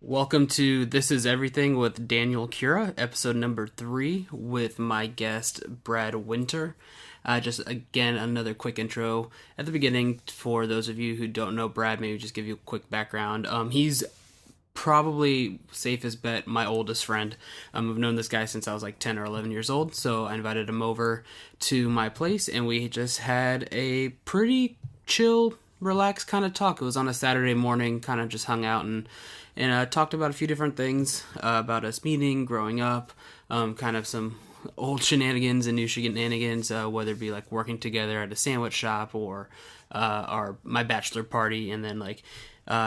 Welcome to This Is Everything with Daniel Cura, episode number 3 with my guest Brad Winter. Just again, another quick intro at the beginning for those of you who don't know Brad, maybe just give you a quick background. He's probably safest bet my oldest friend. I've known this guy since I was like 10 or 11 years old, so I invited him over to my place and we just had a pretty chill, relaxed kind of talk. It was on a Saturday morning, kind of just hung out and talked about a few different things about us meeting, growing up, kind of some old shenanigans and new shenanigans, whether it be like working together at a sandwich shop or my bachelor party, and then like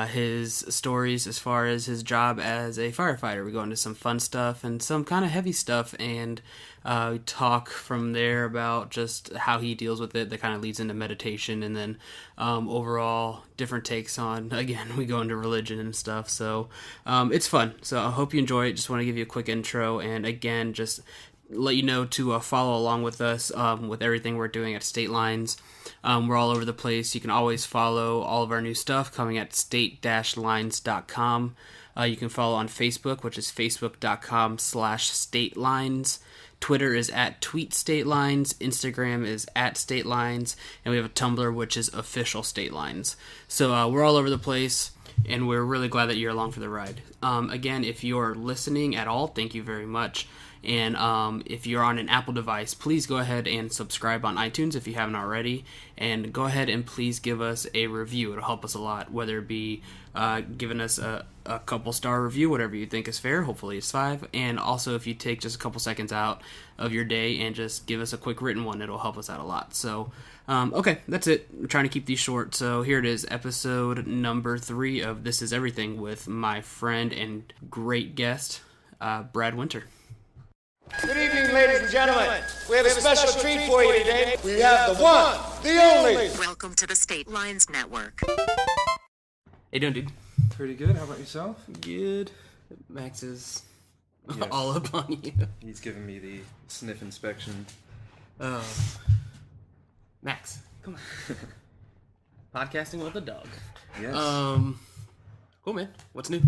his stories as far as his job as a firefighter. We go into some fun stuff and some kind of heavy stuff, and we talk from there about just how he deals with it. That kind of leads into meditation, and then overall different takes on, again, we go into religion and stuff. So it's fun. So I hope you enjoy it. Just want to give you a quick intro, and again, just let you know to follow along with us with everything we're doing at State Lines. We're all over the place. You can always follow all of our new stuff coming at state-lines.com. You can follow on Facebook, which is facebook.com/statelines. Twitter is at @tweetstatelines. Instagram is @statelines. And we have a Tumblr, which is official State Lines. So we're all over the place, and we're really glad that you're along for the ride. Again, if you're listening at all, thank you very much. And if you're on an Apple device, please go ahead and subscribe on iTunes if you haven't already. And go ahead and please give us a review. It'll help us a lot, whether it be giving us a couple star review, whatever you think is fair. Hopefully it's 5. And also if you take just a couple seconds out of your day and just give us a quick written one, it'll help us out a lot. So, okay, that's it. I'm trying to keep these short. So here it is, episode number 3 of This Is Everything with my friend and great guest, Brad Winter. Good evening, ladies and gentlemen. We have a special treat for you today. We have the one, the only. Welcome to the State Lines Network. How you doing, dude? Pretty good. How about yourself? Good. Max is Yes. all up on you. He's giving me the sniff inspection. Max, come on. Podcasting with a dog. Yes. Cool, man. What's new?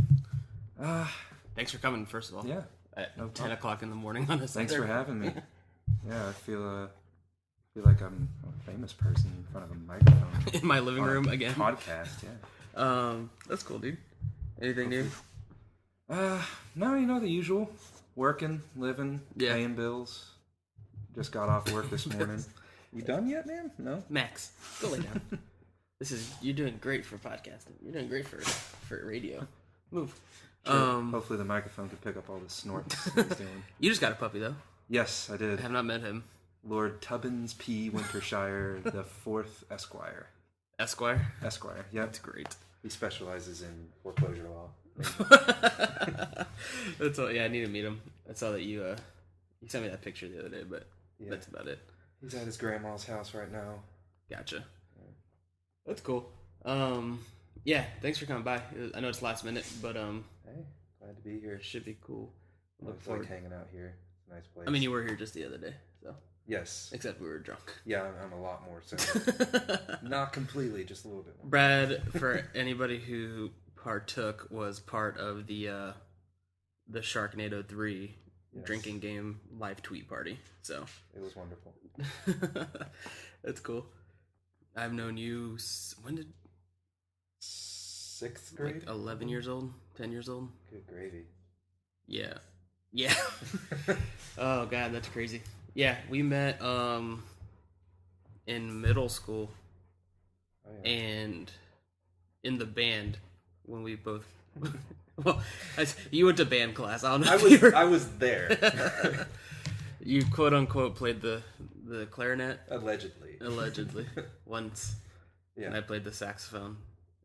Thanks for coming, first of all. Yeah. At No 10 problem. o'clock in the morning on a Thanks Saturday. for having me. Yeah, I feel like I'm a famous person in front of a microphone. In my living on a room again. Podcast, yeah. That's cool, dude. Anything new? No, you know the usual. Working, living, Yeah. paying bills. Just got off work this morning. You done yet, man? No? Max, go lay down. You're doing great for podcasting. You're doing great for radio. Move. Sure. Hopefully the microphone could pick up all the snorts he's doing. You just got a puppy, though. Yes, I did. I have not met him. Lord Tubbins P. Wintershire, the 4th Esquire. Esquire? Esquire, yep. That's great. He specializes in foreclosure law. That's all. Yeah, I need to meet him. I saw that you sent me that picture the other day, but Yeah. that's about it. He's at his grandma's house right now. Gotcha. That's cool. Yeah, thanks for coming by. I know it's last minute, but Hey, glad to be here. it should be cool. I Look like forward. hanging out here. It's a nice place. I mean, you were here just the other day, so Yes. except we were drunk. Yeah, I'm a lot more so. Not completely, just a little bit more. Brad, for anybody who partook, was part of the Sharknado 3 Yes. drinking game live tweet party. So It was wonderful. that's cool. I've known you. When did 6th grade? like 11 years old, 10 years old? Good gravy. Yeah. Oh god, that's crazy. Yeah, we met in middle school Oh, yeah. and in the band when we both. Well, you went to band class. I don't know. I was there. You quote unquote played the clarinet Allegedly. once, Yeah. and I played the saxophone,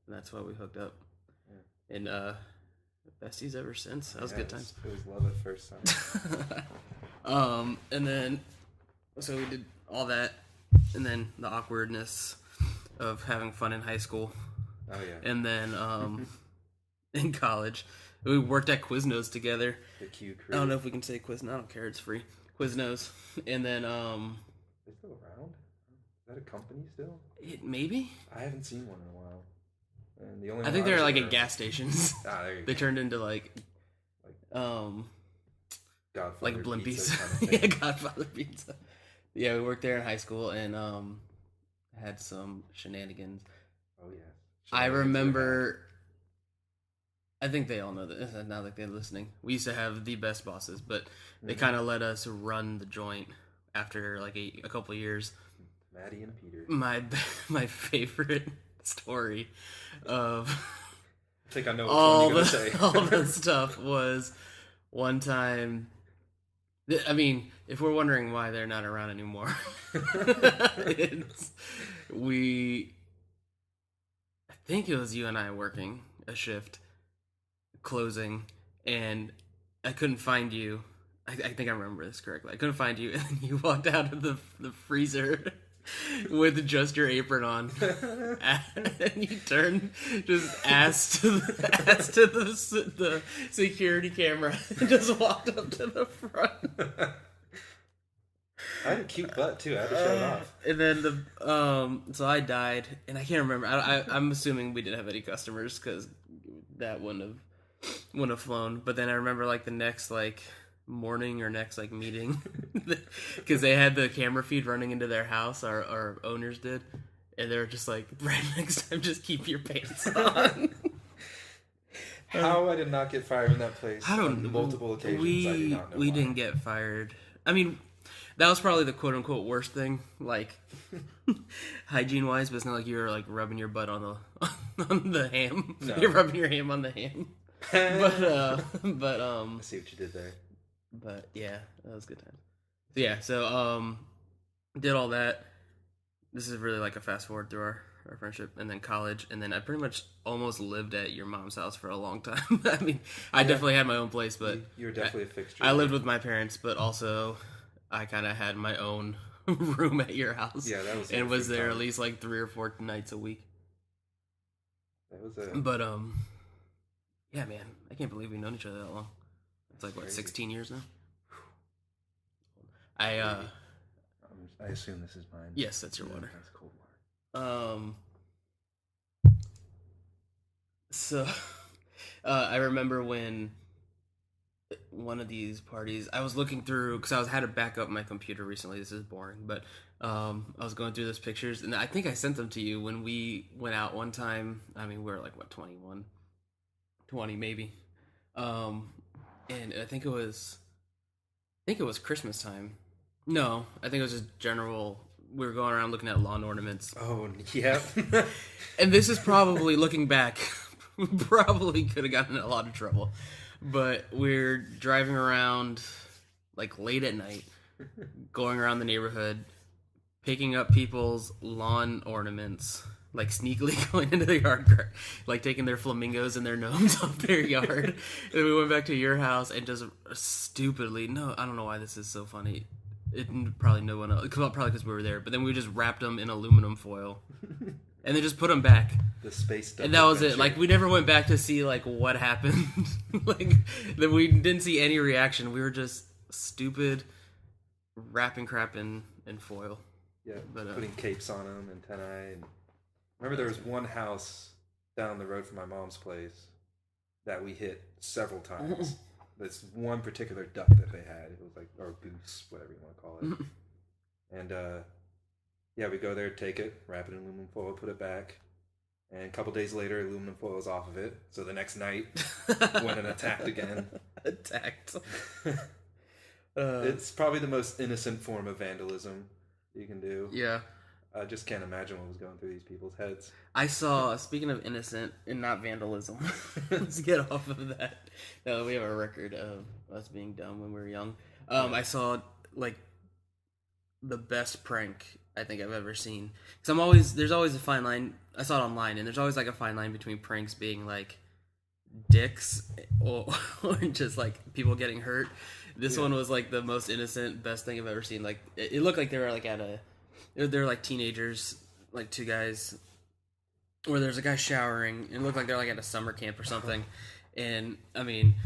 and that's why we hooked up. Yeah. And besties ever since. That was Yeah, good it times. It was love at first sight. And then so we did all that, and then the awkwardness of having fun in high school, Oh, yeah. and then in college we worked at Quiznos together. The Q crew. I don't know if we can say Quiznos. I don't care. It's free. Quiznos, and then They're still around? Is that a company still? maybe I haven't seen one in a while. And the only I one think they're was like there- at gas stations. There you They go. turned into like Godfather like Blimpies. pizza kind of Yeah, thing. Godfather pizza. Yeah, we worked there in high school and had some shenanigans. Oh yeah. I Shenanigans remember. I think they all know this. Now that they're listening, we used to have the best bosses, but they kind of let us run the joint after like a couple of years. Maddie and Peter. My favorite story of I think I know what all you're gonna the say. all the stuff was one time. I mean, if we're wondering why they're not around anymore, it's we. I think it was you and I working a shift, closing, and I couldn't find you. I think I remember this correctly. I couldn't find you, and you walked out of the freezer with just your apron on, and you turned just ass to the security camera, and just walked up to the front. I had a cute butt too. I had to show it off. And then so I died, and I can't remember. I'm assuming we didn't have any customers because that wouldn't have flown. But then I remember like the next like morning or next like meeting, because they had the camera feed running into their house. Our owners did, and they were just like, right next time, just keep your pants on. How I did not get fired in that place I don't on multiple occasions. I do not know we why. didn't get fired. I mean, that was probably the quote unquote worst thing, like hygiene wise. But it's not like you were like rubbing your butt on the ham. No. You're rubbing your ham on the ham. but I see what you did there. But yeah, that was a good time. So yeah, so did all that. This is really like a fast forward through our friendship, and then college, and then I pretty much almost lived at your mom's house for a long time. I mean, I definitely had my own place, but You were definitely a fixture. I lived with my parents, but also I kind of had my own room at your house. Yeah, that was and was interesting there at time. least like 3 or 4 nights a week. That was a But yeah, man, I can't believe we've known each other that long. It's like what, crazy. 16 years now. I assume this is mine. Yes, that's your Yeah, water. That's cold water. So I remember when one of these parties, I was looking through, because I had to back up my computer recently. This is boring, but I was going through those pictures, and I think I sent them to you when we went out one time. I mean, we were like, what, 21? 20 maybe. And I think it was Christmas time. No, I think it was just general. We were going around looking at lawn ornaments. Oh, yeah. And this is probably, looking back, probably could have gotten in a lot of trouble. But we're driving around, like, late at night, going around the neighborhood, picking up people's lawn ornaments, like, sneakily going into the yard, like, taking their flamingos and their gnomes off their yard. And we went back to your house and just stupidly, no, I don't know why this is so funny. Probably no one else, probably because we were there, but then we just wrapped them in aluminum foil and then just put them back. The space stuff. And that was it. Like, we never went back to see like what happened. Like, then we didn't see any reaction. We were just stupid wrapping crap in foil. Yeah, but, putting capes on them, antennae. And remember, there was one house down the road from my mom's place that we hit several times. This one particular duck that they had. It was like, or goose, whatever you want to call it. And yeah, we go there, take it, wrap it in aluminum foil, put it back. And a couple days later, aluminum foil is off of it. So the next night, went and attacked again. Attacked. It's probably the most innocent form of vandalism you can do. Yeah. I just can't imagine what was going through these people's heads. I saw, speaking of innocent and not vandalism, let's get off of that. No, we have a record of us being dumb when we were young. I saw, like, the best prank I think I've ever seen. Because there's always a fine line. I saw it online, and there's always, like, a fine line between pranks being, like, dicks or just, like, people getting hurt. This one was, like, the most innocent, best thing I've ever seen. Like, it looked like they were, like, they're like teenagers, like 2 guys, where there's a guy showering, and it looked like they're like at a summer camp or something. And I mean,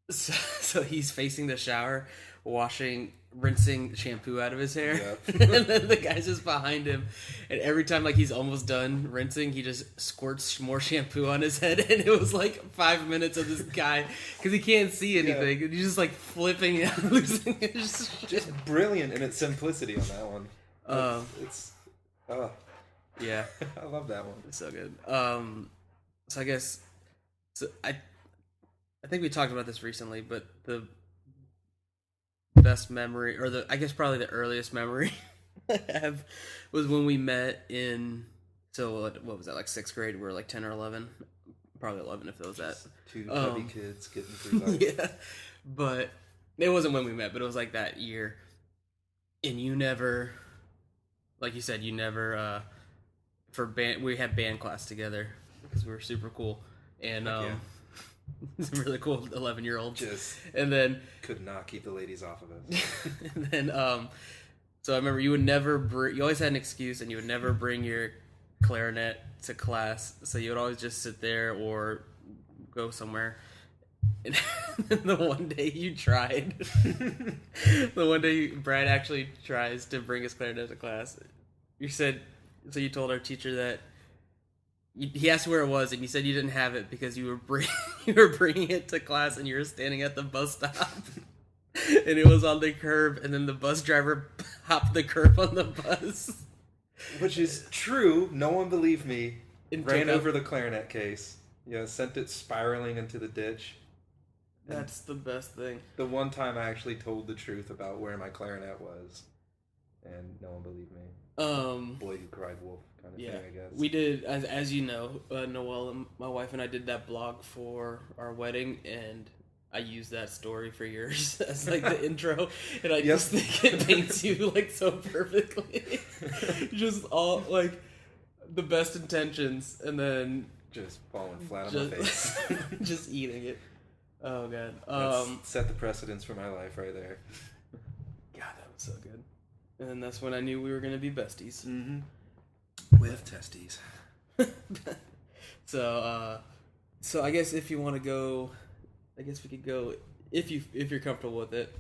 so he's facing the shower rinsing shampoo out of his hair. Yep. And then the guy's just behind him. And every time like he's almost done rinsing, he just squirts more shampoo on his head. And it was like 5 minutes of this guy, because he can't see anything. And he's just like flipping and losing his shit. Just brilliant in its simplicity on that one. Yeah. I love that one. It's so good. So I guess, I think we talked about this recently, but the best memory, or I guess probably the earliest memory I have, was when we met in, so what was that, like 6th grade? We were like 10 or 11, probably 11 if it was that. Two chubby kids getting through life. Yeah, but it wasn't when we met, but it was like that year. And you never, like you said, for band, we had band class together because we were super cool, and it's a really cool 11-year-old. Just and then could not keep the ladies off of us. And then so I remember you would never you always had an excuse, and you would never bring your clarinet to class, so you would always just sit there or go somewhere. And the one day you tried, Brad actually tries to bring his clarinet to class. You said, so you told our teacher that he asked where it was, and you said you didn't have it because you were bringing it to class, and you were standing at the bus stop, and it was on the curb, and then the bus driver hopped the curb on the bus, which is true. No one believed me. Ran Jacob, over the clarinet case. Yeah, sent it spiraling into the ditch. That's the best thing. The one time I actually told the truth about where my clarinet was, and no one believed me. Boy who cried wolf kind of thing, I guess. We did, as you know, Noelle and my wife and I did that blog for our wedding, and I used that story for yours as like the intro, and I just think it paints you like so perfectly. Just all like the best intentions, and then just falling flat on my face. Just eating it. Oh god. That's set the precedence for my life right there. God, that was so good. And then that's when I knew we were gonna be besties. Mm-hmm. With testes. So I guess if you want to go, I guess we could go if you're comfortable with it.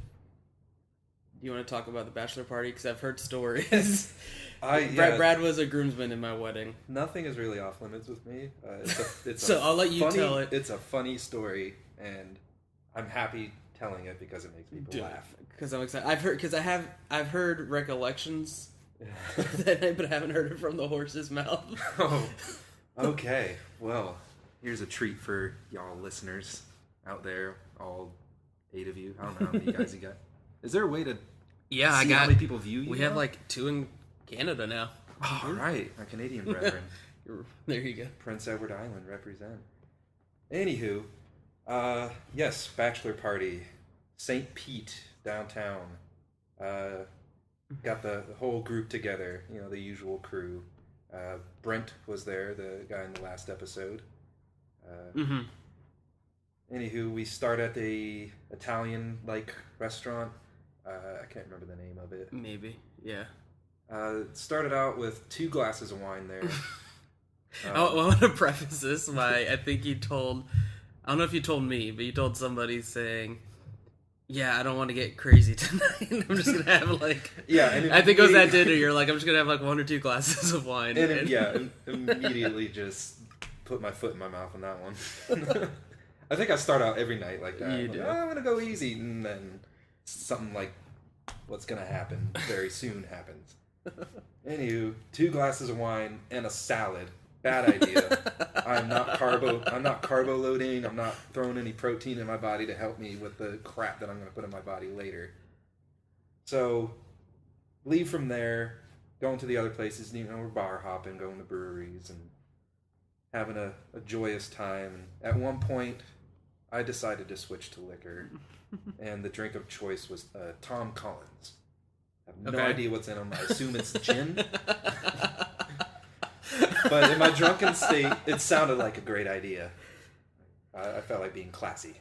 Do you want to talk about the bachelor party? Because I've heard stories. Brad was a groomsman in my wedding. Nothing is really off limits with me. It's so I'll let you tell it. It's a funny story, and I'm happy telling it because it makes people laugh. Because I'm excited. I've heard recollections that night, but I haven't heard it from the horse's mouth. Oh, okay. Well, here's a treat for y'all listeners out there, all 8 of you. I don't know how many guys you got. Is there a way to see how many people view you? We have like 2 in Canada now. All right, our Canadian brethren. There you go. Prince Edward Island represent. Anywho, yes, bachelor party, St. Pete downtown. Got the whole group together. You know, the usual crew. Brent was there, the guy in the last episode. Anywho, we start at the Italian-like restaurant. I can't remember the name of it. Maybe, yeah. Started out with 2 glasses of wine there. I want to preface this by, I think you told, I don't know if you told me, but you told somebody saying, yeah, I don't want to get crazy tonight. I'm just going to have like, I think it was at dinner, you're like, I'm just going to have like 1 or 2 glasses of wine. And immediately just put my foot in my mouth on that one. I think I start out every night like that. You do. I'm going to go easy, and then something like what's going to happen very soon happens. Anywho, 2 glasses of wine and a salad. Bad idea. I'm not carbo loading. I'm not throwing any protein in my body to help me with the crap that I'm going to put in my body later. So, leave from there, going to the other places. You know, we're bar hopping, going to breweries, and having a joyous time. And at one point, I decided to switch to liquor, and the drink of choice was Tom Collins. I have no idea what's in them. I assume it's gin. But in my drunken state, it sounded like a great idea. I felt like being classy.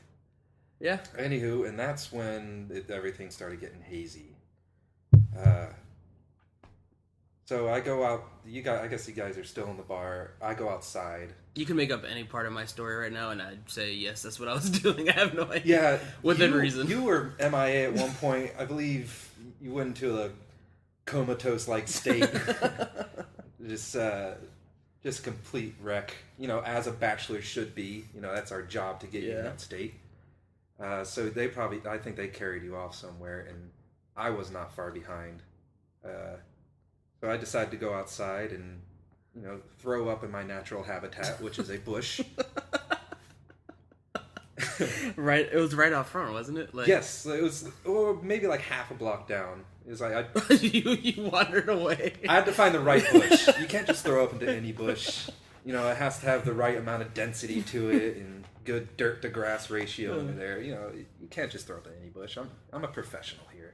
Yeah. Anywho, and that's when everything started getting hazy. So I go out. I guess you guys are still in the bar. I go outside. You can make up any part of my story right now, and I'd say yes, that's what I was doing. I have no idea. Yeah, within reason. You were MIA at one point. I believe you went into a comatose-like state. Just complete wreck. You know, as a bachelor should be. You know, that's our job to get you in that state. So I think they carried you off somewhere, and I was not far behind. So I decided to go outside and, you know, throw up in my natural habitat, which is a bush. Right, it was right out front, wasn't it? Like, yes, it was, or maybe like half a block down. It was like you wandered away. I had to find the right bush. You can't just throw up into any bush. You know, it has to have the right amount of density to it and good dirt to grass ratio over there. You know, you can't just throw up in any bush. I'm a professional here.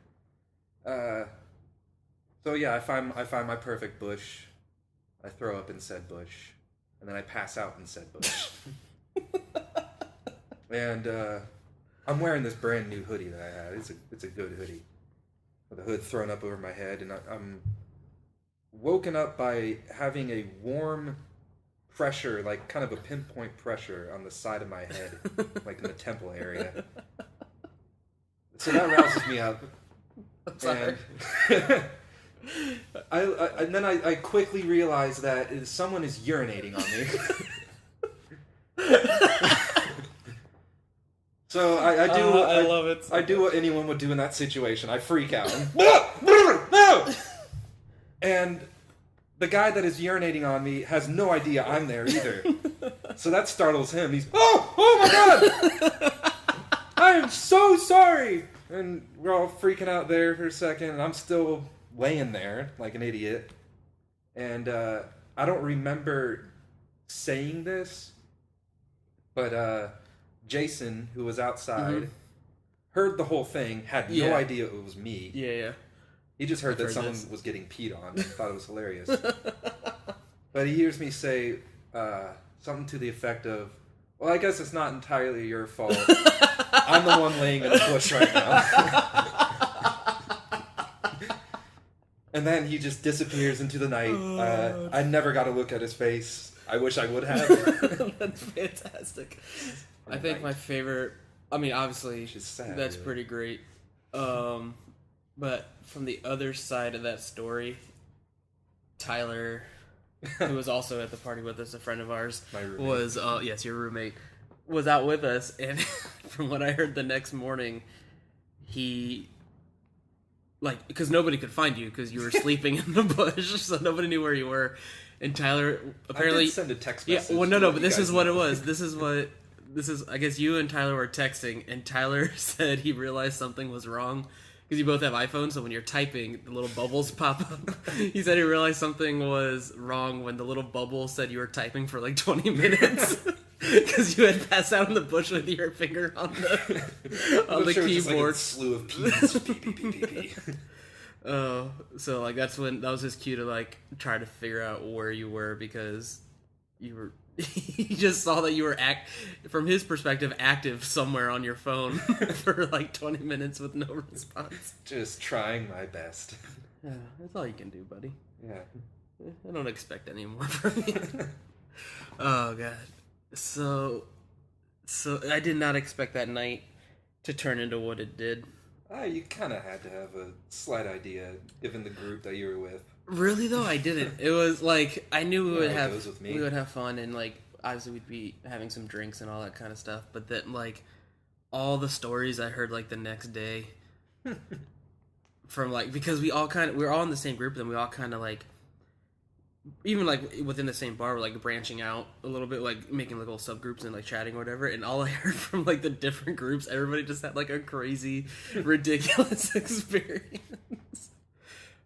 So yeah, I find my perfect bush. I throw up in said bush, and then I pass out in said bush. And I'm wearing this brand new hoodie that I had. It's a good hoodie, with the hood thrown up over my head, and I'm woken up by having a warm pressure, like kind of a pinpoint pressure on the side of my head, like in the temple area. So that rouses me up. And and then I quickly realize that someone is urinating on me. So I love it. I do what anyone would do in that situation. I freak out. No! And the guy that is urinating on me has no idea I'm there either. So that startles him. He's, oh my God! I am so sorry! And we're all freaking out there for a second, and I'm still laying there like an idiot. And I don't remember saying this, but Jason, who was outside, heard the whole thing, had no idea it was me. Yeah. He just heard that someone was getting peed on and thought it was hilarious. But he hears me say something to the effect of, well, I guess it's not entirely your fault. I'm the one laying in the bush right now. And then he just disappears into the night. I never got a look at his face. I wish I would have. That's fantastic. I think my favorite, I mean, obviously, sad, that's pretty great. But from the other side of that story, Tyler, who was also at the party with us, a friend of ours, my roommate. was, yes, your roommate, was out with us. And from what I heard the next morning, he, like, because nobody could find you because you were sleeping in the bush, so nobody knew where you were. And Tyler apparently... I did send a text message. Yeah, well, no, but this is what it was. This is, I guess you and Tyler were texting, and Tyler said he realized something was wrong, because you both have iPhones, so when you're typing, the little bubbles pop up. He said he realized something was wrong when the little bubble said you were typing for like 20 minutes, because you had passed out in the bush with your finger on the sure keyboard. Just like a slew of P's. P. Oh, so like that was his cue to like try to figure out where you were, because you were... He just saw that you were from his perspective, active somewhere on your phone for like 20 minutes with no response. Just trying my best. Yeah, that's all you can do, buddy. Yeah. I don't expect any more from you. Oh god. So I did not expect that night to turn into what it did. You kind of had to have a slight idea, given the group that you were with. Really though, I didn't. It was like I knew we would we would have fun, and like obviously we'd be having some drinks and all that kind of stuff. But then like all the stories I heard like the next day from like, because we were all in the same group, and we all kind of like, even like within the same bar, we're like branching out a little bit, like making little subgroups and like chatting or whatever. And all I heard from like the different groups, everybody just had like a crazy, ridiculous experience.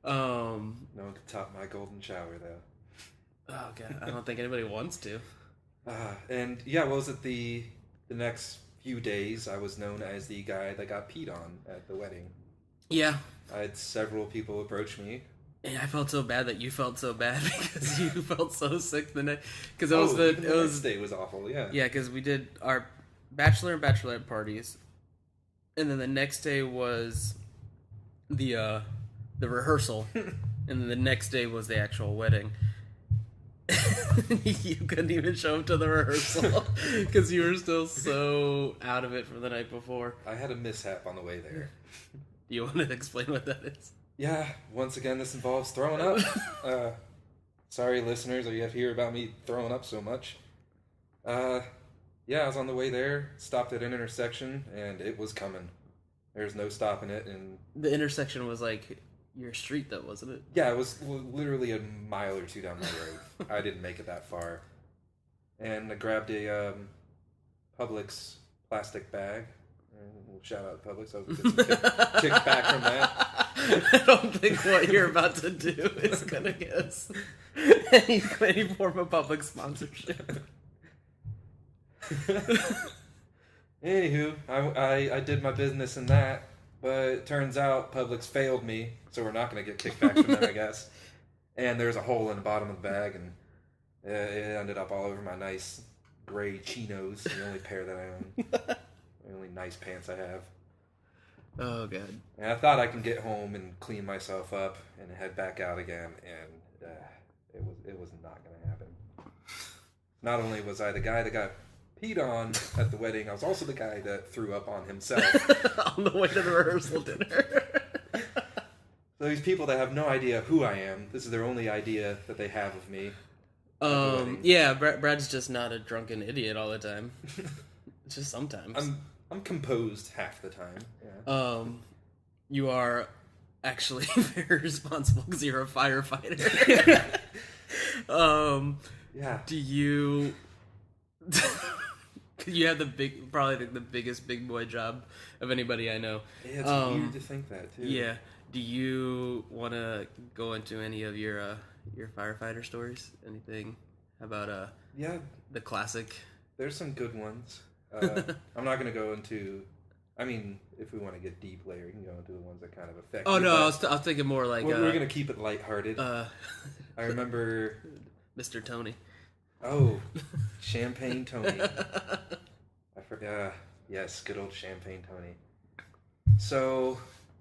No one could top my golden shower, though. Oh god, I don't think anybody wants to. And yeah, what was it? The next few days, I was known as the guy that got peed on at the wedding. Yeah, I had several people approach me. And I felt so bad that you felt so bad, because you felt so sick the next. Because the next day was awful. Yeah. Yeah, because we did our bachelor and bachelorette parties, and then the next day was the rehearsal, And then the next day was the actual wedding. You couldn't even show up to the rehearsal because you were still so out of it from the night before. I had a mishap on the way there. Do you want to explain what that is? Yeah, once again, this involves throwing up. Sorry, listeners, you have to hear about me throwing up so much. Yeah, I was on the way there, stopped at an intersection, and it was coming. There's no stopping it, and... The intersection was like your street, though, wasn't it? Yeah, it was literally a mile or two down my road. I didn't make it that far. And I grabbed a Publix plastic bag. We'll shout out Publix. I was getting some kicked back from that. I don't think what you're about to do is going to get us any form of public sponsorship. Anywho, I did my business in that, but it turns out Publix failed me, so we're not going to get kicked back from them, I guess. And there's a hole in the bottom of the bag, and it ended up all over my nice gray chinos, the only pair that I own. The only nice pants I have. Oh, God. And I thought I can get home and clean myself up and head back out again, and it was not going to happen. Not only was I the guy that got peed on at the wedding, I was also the guy that threw up on himself. On the way to the rehearsal dinner. So these people that have no idea who I am, this is their only idea that they have of me. Yeah, Brad's just not a drunken idiot all the time. Just sometimes. I'm composed half the time. Yeah. You are actually very responsible because you're a firefighter. Yeah. Do you? You have probably the biggest big boy job of anybody I know. Yeah, it's weird to think that too. Yeah. Do you want to go into any of your firefighter stories? Anything about Yeah, the classic? there's some good ones. I'm not going to go into. I mean, if we want to get deep later, we can go into the ones that kind of affect. Oh you, no, I was thinking more like we're going to keep it lighthearted. I remember Mr. Tony. Oh, Champagne Tony. I forgot. Yes, good old Champagne Tony. So,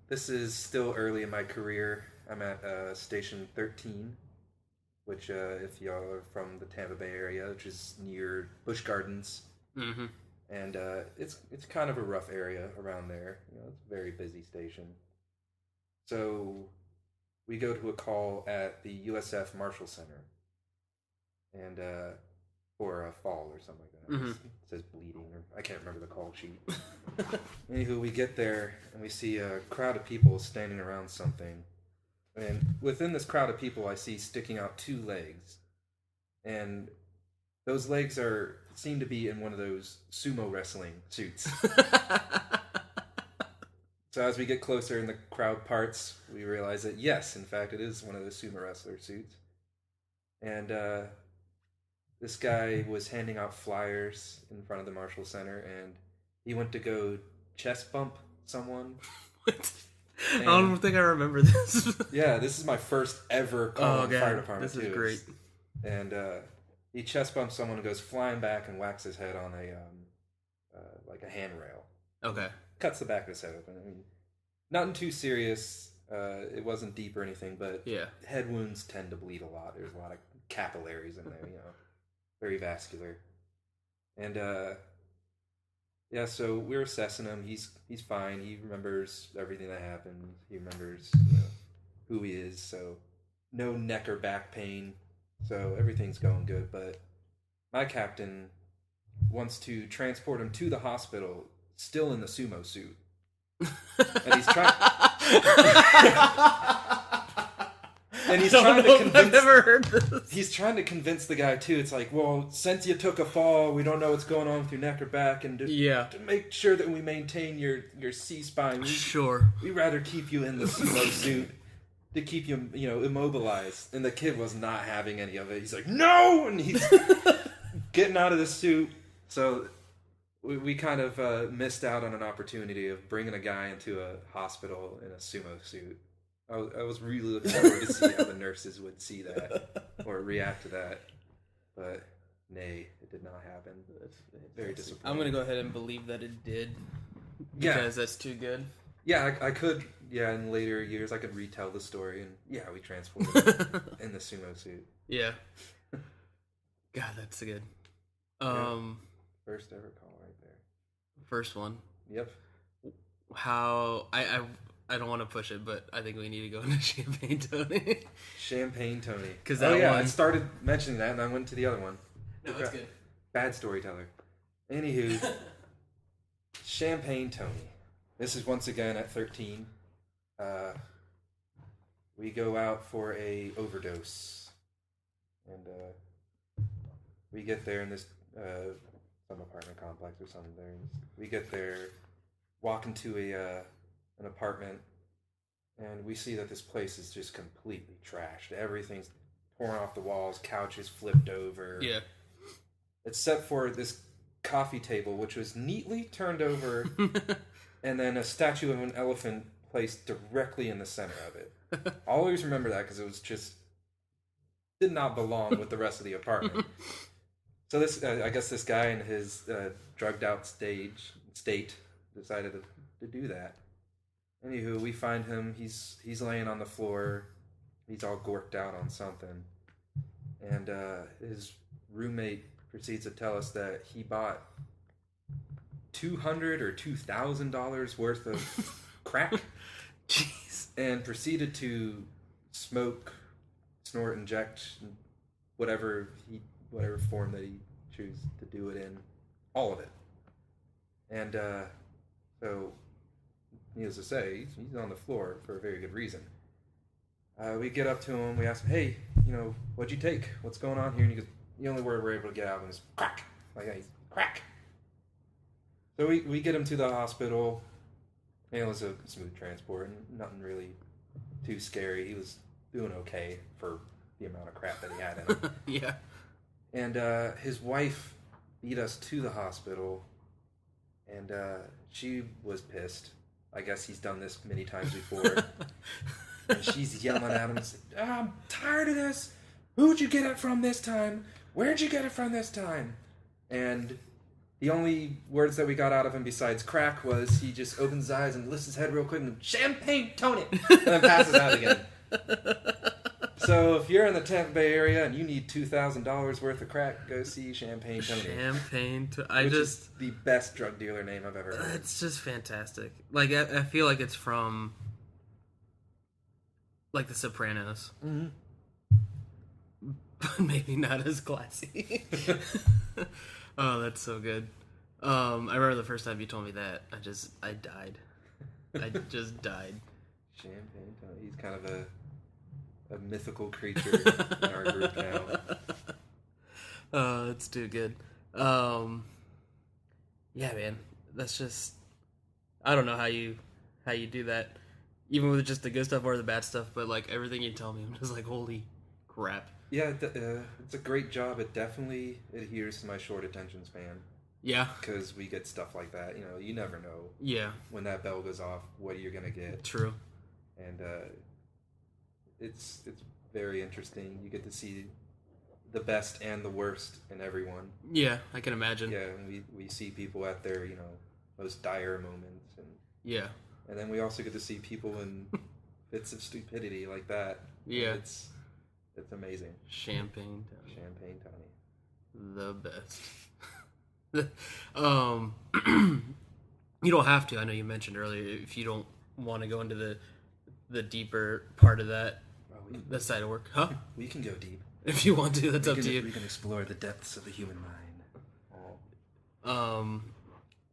this is still early in my career. I'm at Station 13, which, if y'all are from the Tampa Bay area, which is near Busch Gardens. Mm-hmm. And it's kind of a rough area around there. You know, it's a very busy station. So, we go to a call at the USF Marshall Center. And for a fall or something like that. Mm-hmm. It says bleeding, or I can't remember the call sheet. Anywho, we get there and we see a crowd of people standing around something. And within this crowd of people, I see sticking out two legs. And those legs seem to be in one of those sumo wrestling suits. So as we get closer and the crowd parts, we realize that yes, in fact, it is one of those sumo wrestler suits. And this guy was handing out flyers in front of the Marshall Center, and he went to go chest bump someone. What? I don't think I remember this. Yeah, this is my first ever call in the fire department. This is great. And he chest bumps someone who goes flying back and whacks his head on a handrail. Okay. Cuts the back of his head open. I mean, nothing too serious. It wasn't deep or anything, but yeah, head wounds tend to bleed a lot. There's a lot of capillaries in there, you know, very vascular. And yeah, so we're assessing him. He's fine. He remembers everything that happened. He remembers who he is. So no neck or back pain. So everything's going good. But my captain wants to transport him to the hospital, still in the sumo suit. And he's trying. And he's trying to convince. I've never heard this. He's trying to convince the guy too. It's like, well, since you took a fall, we don't know what's going on with your neck or back, and to make sure that we maintain your C-spine, we rather keep you in the sumo suit to keep you, immobilized. And the kid was not having any of it. He's like, no, and he's getting out of the suit. So we kind of missed out on an opportunity of bringing a guy into a hospital in a sumo suit. I was really looking forward to see how the nurses would see that or react to that. But, nay, it did not happen. Very disappointing. I'm going to go ahead and believe that it did. Because that's too good. Yeah, I could, yeah, in later years, I could retell the story, and yeah, we transported in the sumo suit. Yeah. God, that's good. Yeah. First ever call right there. First one. Yep. How I don't want to push it, but I think we need to go into Champagne Tony. Champagne Tony. Because that yeah, one... I started mentioning that, and I went to the other one. No, that's good. Bad storyteller. Anywho, Champagne Tony. This is once again at 13. We go out for a overdose, and we get there in this some apartment complex or something. We get there, walk into an apartment, and we see that this place is just completely trashed. Everything's torn off the walls, couches flipped over. Yeah. Except for this coffee table, which was neatly turned over, and then a statue of an elephant placed directly in the center of it. I always remember that because it was just did not belong with the rest of the apartment. So this, I guess, this guy in his drugged out state decided to do that. Anywho, we find him. He's laying on the floor. He's all gorked out on something, and his roommate proceeds to tell us that he bought $200 or $2,000 worth of crack. Jeez. And proceeded to smoke, snort, inject, whatever form that he chooses to do it in, all of it. And so, needless to say, he's on the floor for a very good reason. We get up to him, we ask him, hey, what'd you take? What's going on here? And he goes, the only word we're able to get out of him is crack. Like, he's crack. So we get him to the hospital. It was a smooth transport, and nothing really too scary. He was doing okay for the amount of crap that he had in him. Yeah. And his wife beat us to the hospital, and she was pissed. I guess he's done this many times before. And she's yelling at him, saying, I'm tired of this. Who'd you get it from this time? Where'd you get it from this time? And the only words that we got out of him besides crack was he just opens his eyes and lifts his head real quick and Champagne Tony, and then passes out again. So if you're in the Tampa Bay area and you need $2,000 worth of crack, go see Champagne Tony. Champagne Tony. Which is the best drug dealer name I've ever heard. It's just fantastic. Like, I feel like it's from, like, The Sopranos. Mm-hmm. But maybe not as classy. Oh, that's so good. I remember the first time you told me that, I died. I just died. Champagne Tony. He's kind of a mythical creature in our group now. Oh, that's too good. Yeah, man. That's just, I don't know how you do that, even with just the good stuff or the bad stuff. But like everything you tell me, I'm just like, holy crap. Yeah, it's a great job. It definitely adheres to my short attention span. Yeah. Because we get stuff like that. You never know. Yeah. When that bell goes off, what you're going to get. True. And it's very interesting. You get to see the best and the worst in everyone. Yeah, I can imagine. Yeah, and we see people at their, most dire moments. And yeah. And then we also get to see people in fits of stupidity like that. Yeah. It's amazing. Champagne Tony. Champagne Tony. The best. You don't have to. I know you mentioned earlier if you don't want to go into the deeper part of that side of work. Huh? We can go deep. If you want to, that's up to you. We can explore the depths of the human mind.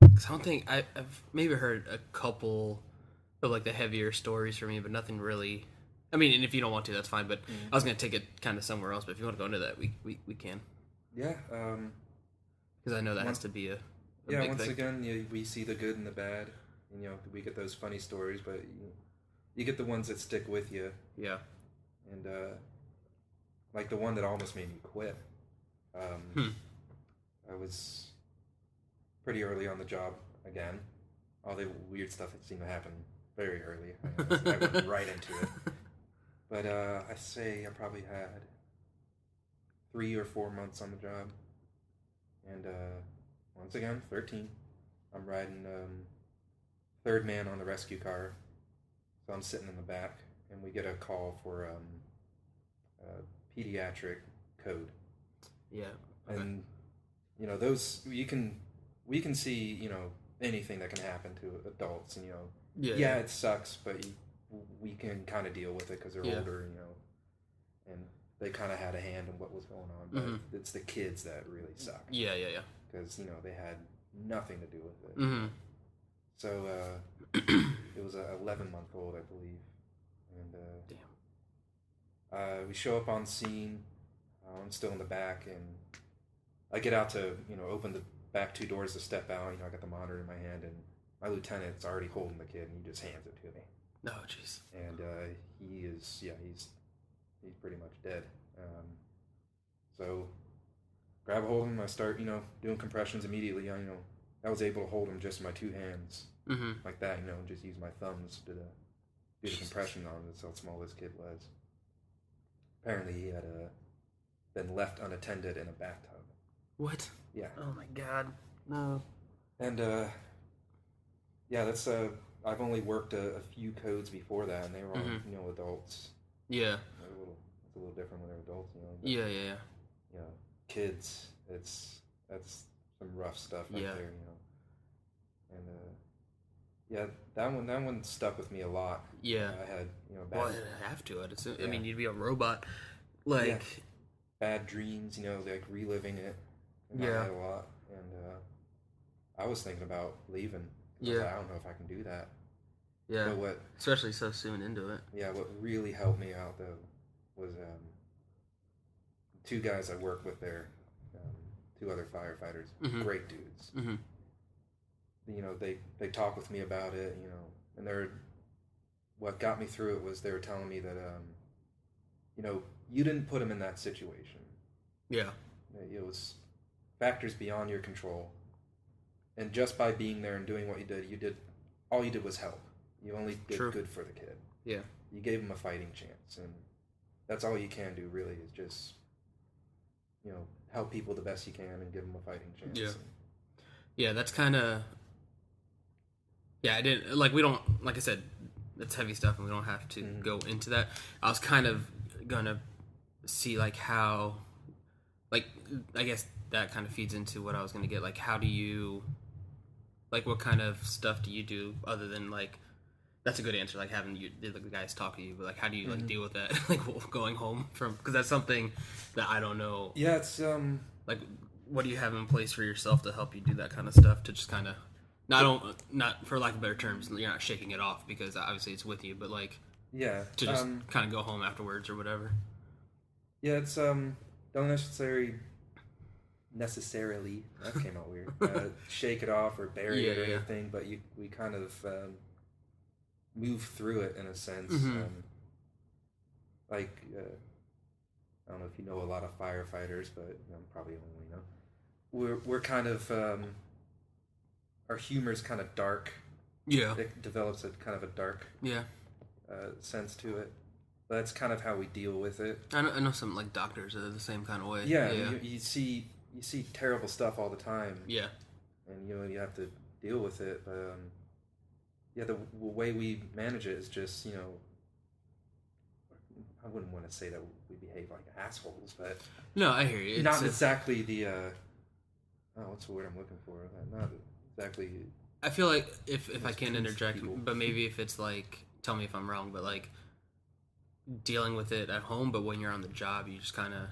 'Cause I don't think I've maybe heard a couple of like the heavier stories from you, but nothing really. I mean, and if you don't want to, that's fine. But I was gonna take it kind of somewhere else. But if you want to go into that, we can. Yeah. Because I know that has to be a yeah. Big Once thing. again, we see the good and the bad. We get those funny stories, but you get the ones that stick with you. Yeah. And like the one that almost made me quit. I was pretty early on the job again. All the weird stuff that seemed to happen very early. I went right into it. But I say I probably had 3 or 4 months on the job. And once again, 13. I'm riding third man on the rescue car. So I'm sitting in the back, and we get a call for pediatric code. Yeah. Okay. And those we can see anything that can happen to adults, and Yeah. it sucks, but we can kind of deal with it because they're older, and they kind of had a hand in what was going on. But it's the kids that really suck. Yeah. Because they had nothing to do with it. Mm-hmm. So it was a 11-month-old, I believe, and Damn. we show up on scene. I'm still in the back, and I get out to open the back 2 doors to step out. I got the monitor in my hand, and my lieutenant's already holding the kid, and he just hands it to me. Oh, jeez. And he's pretty much dead. So grab a hold of him. I start doing compressions immediately. I was able to hold him just in my 2 hands, like that. And just use my thumbs to do the compression on him. That's how small this kid was. Apparently, he had been left unattended in a bathtub. What? Yeah. Oh my God. No. And that's I've only worked a few codes before that, and they were all adults. Yeah. It's a little different when they're adults, But, Yeah. Kids, that's some rough stuff right there, And that one stuck with me a lot. Yeah. I had bad. Well, I'd have to. I'd assume. I mean, you'd be a robot. Like. Bad dreams, like reliving it. In my head a lot, and I was thinking about leaving. I was like, I don't know if I can do that. Yeah. But especially so soon into it. Yeah. What really helped me out though was 2 guys I worked with there, 2 other firefighters, great dudes. Mm-hmm. They talked with me about it, and what got me through it was they were telling me that you didn't put them in that situation. Yeah. It was factors beyond your control, and just by being there and doing what you did all you did was help. You only did good for the kid. Yeah. You gave him a fighting chance, and that's all you can do really, is just help people the best you can and give them a fighting chance. Yeah, that's kind of. Yeah, I didn't we don't, like I said, it's heavy stuff and we don't have to go into that. I was kind of gonna see how, I guess that kind of feeds into what I was gonna get. How do you, what kind of stuff do you do other than that's a good answer, having the guys talk to you, but how do you deal with that, going home from, because that's something that I don't know. Yeah, it's what do you have in place for yourself to help you do that kind of stuff, to just kind of not for lack of better terms, you're not shaking it off because obviously it's with you, but to just kind of go home afterwards or whatever. Yeah, it's don't necessarily that came out weird, shake it off or bury it or anything, but we kind of move through it in a sense. I don't know if you know a lot of firefighters, but probably only we're kind of our humor is kind of dark. Yeah, it develops a kind of a dark sense to it. But that's kind of how we deal with it. I know some doctors are the same kind of way. Yeah. You see terrible stuff all the time. Yeah, and you have to deal with it. But the way we manage it is just I wouldn't want to say that we behave like assholes, but no, I hear you. Not exactly the what's the word I'm looking for? Not exactly. I feel like if I can interject, but maybe if it's tell me if I'm wrong, but dealing with it at home, but when you're on the job, you just kind of,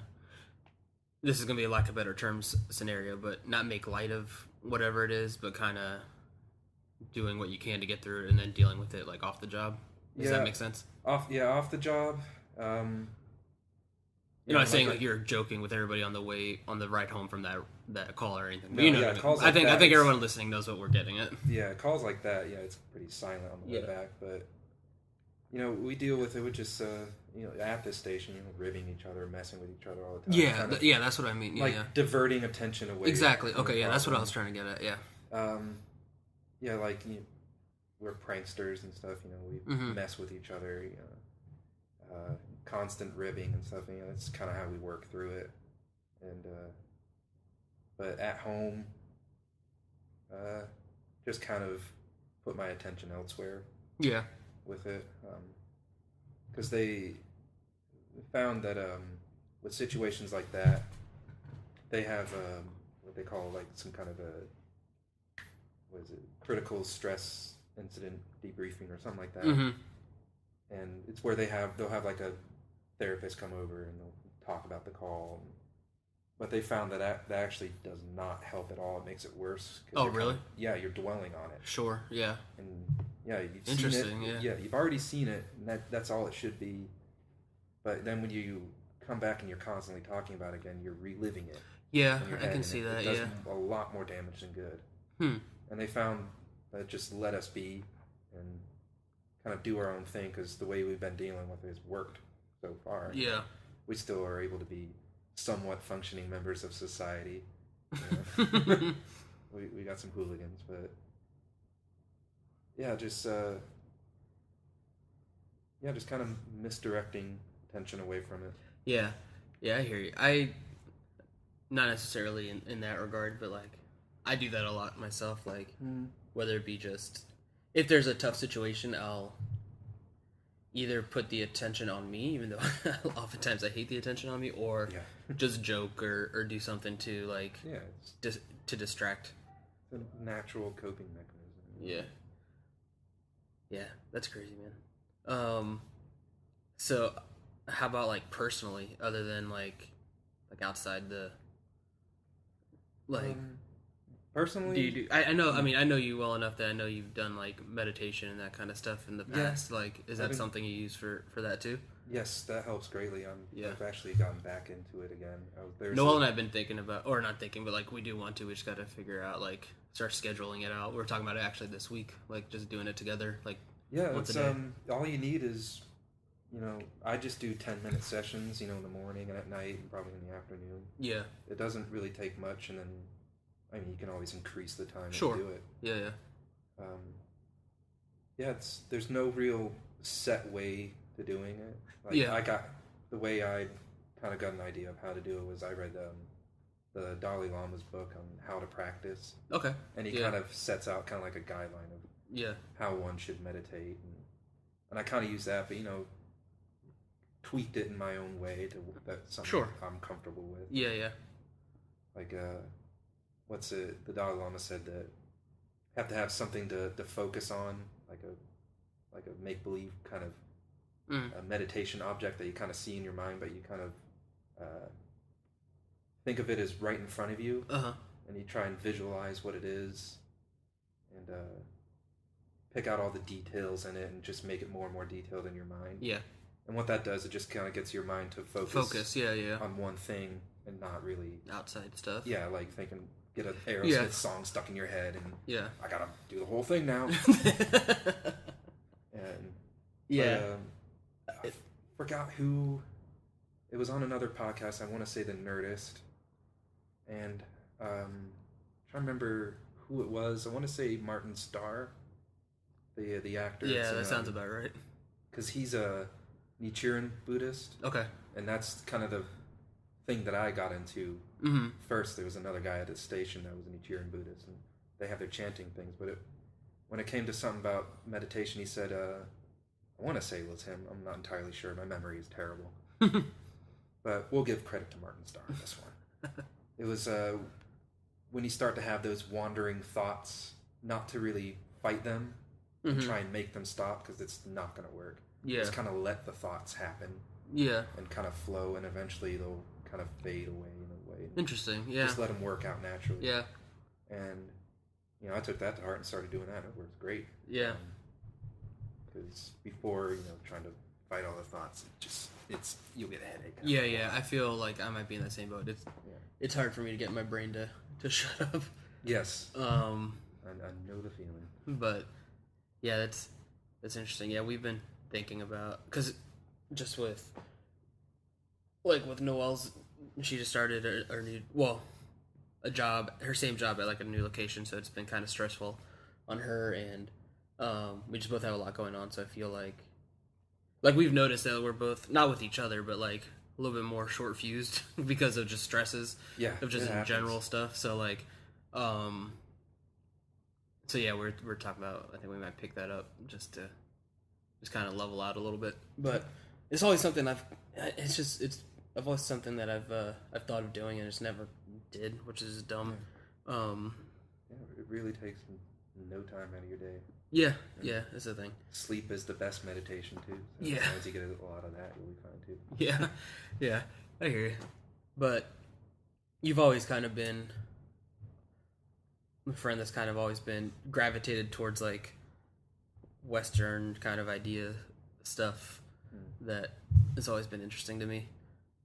this is gonna be a lack of better terms scenario, but not make light of whatever it is, but kind of doing what you can to get through it, and then dealing with it off the job. Does that make sense? Off the job. You're not saying you're joking with everybody on the ride home from that call or anything. No, what I mean. Calls I think everyone listening knows what we're getting at. Yeah, calls like that. Yeah, it's pretty silent on the way back, but we deal with it with just at this station, ribbing each other, messing with each other all the time. Yeah, that's what I mean. Yeah, diverting attention away. Exactly. Okay, that's what I was trying to get at. Yeah. We're pranksters and stuff. We mess with each other. Constant ribbing and stuff. That's kind of how we work through it. And but at home, just kind of put my attention elsewhere. Yeah. with it, because they found that with situations like that, they have what they call like some kind of a, what is it, critical stress incident debriefing or something like that. Mm-hmm. And it's where they'll have like a therapist come over and they'll talk about the call. But they found that actually does not help at all. It makes it worse. Oh, really? Yeah, you're dwelling on it. Sure, yeah. And yeah, you've Interesting, seen it. yeah. Yeah, you've already seen it, and that's all it should be. But then when you come back and you're constantly talking about it again, you're reliving it. Yeah, in your I head, can and see that, it does yeah. a lot more damage than good. And they found that just let us be and kind of do our own thing, because the way we've been dealing with it has worked so far. Yeah. We still are able to be somewhat functioning members of society. You know? we got some hooligans, but yeah, just kind of misdirecting attention away from it. Yeah, I hear you. Not necessarily in that regard, but like I do that a lot myself. Like whether it be just if there's a tough situation, I'll either put the attention on me, even though oftentimes I hate the attention on me, or just joke or do something to like to distract. It's a natural coping mechanism. Yeah, that's crazy, man. So how about like personally, other than like outside the like personally, I know, I mean, I know you well enough that I know you've done like meditation and that kind of stuff in the past. Like, is that something you use for that too? Yes, that helps greatly. I've actually gotten back into it again. Noel and I've been thinking about, or not thinking, but like we do want to. We just got to figure out, like, start scheduling it out. We were talking about it actually this week, like just doing it together, like once a day. All you need is, I just do 10-minute sessions, in the morning and at night and probably in the afternoon. Yeah. It doesn't really take much, and then, you can always increase the time sure. and do it. Yeah. There's no real set way to doing it. The way I kind of got an idea of how to do it was I read the Dalai Lama's book on how to practice. Okay. And he kind of sets out kind of like a guideline of how one should meditate. And I kind of use that, but, tweaked it in my own way to that's something I'm comfortable with. Yeah. Like, the Dalai Lama said that have to have something to focus on, like a make-believe kind of a meditation object that you kind of see in your mind, but you kind of think of it as right in front of you, and you try and visualize what it is, and pick out all the details in it, and just make it more and more detailed in your mind. Yeah. And what that does, it just kind of gets your mind to focus on one thing and not really outside stuff. Yeah, like thinking, get an Aerosmith song stuck in your head, and I gotta do the whole thing now. I forgot who. It was on another podcast. I want to say The Nerdist, and trying to remember who it was. I want to say Martin Starr, the actor. Yeah, that sounds about right. Because he's a Nichiren Buddhist. Okay. And that's kind of the thing that I got into. Mm-hmm. First, there was another guy at the station that was a Nichiren Buddhist, and they have their chanting things. But when it came to something about meditation, he said, I want to say it was him. I'm not entirely sure. My memory is terrible. But we'll give credit to Martin Starr on this one. It was when you start to have those wandering thoughts, not to really fight them and try and make them stop, because it's not going to work. Yeah. Just kind of let the thoughts happen. Yeah. And kind of flow, and eventually they'll kind of fade away in a way. Interesting, yeah. Just let them work out naturally. Yeah. And, I took that to heart and started doing that. It works great. Yeah. Because before, trying to fight all the thoughts, you'll get a headache. Yeah. I feel like I might be in that same boat. It's hard for me to get my brain to shut up. Yes. I know the feeling. But, yeah, that's interesting. Yeah, we've been thinking about, because just with Noelle's, she just started her new, her same job at like a new location, so it's been kind of stressful on her, and we just both have a lot going on, so I feel like we've noticed that we're both, not with each other, but like a little bit more short fused because of just stresses of just in general stuff. So we're talking about, I think we might pick that up just to just kind of level out a little bit. But it's always something I've always something that I've thought of doing and just never did, which is dumb. It really takes no time out of your day. Yeah, that's the thing. Sleep is the best meditation too. So Yeah. as long as you get a lot of that, you'll be fine too. Yeah, I hear you. But you've always kind of been a friend that's kind of always been gravitated towards like Western kind of idea stuff that has always been interesting to me.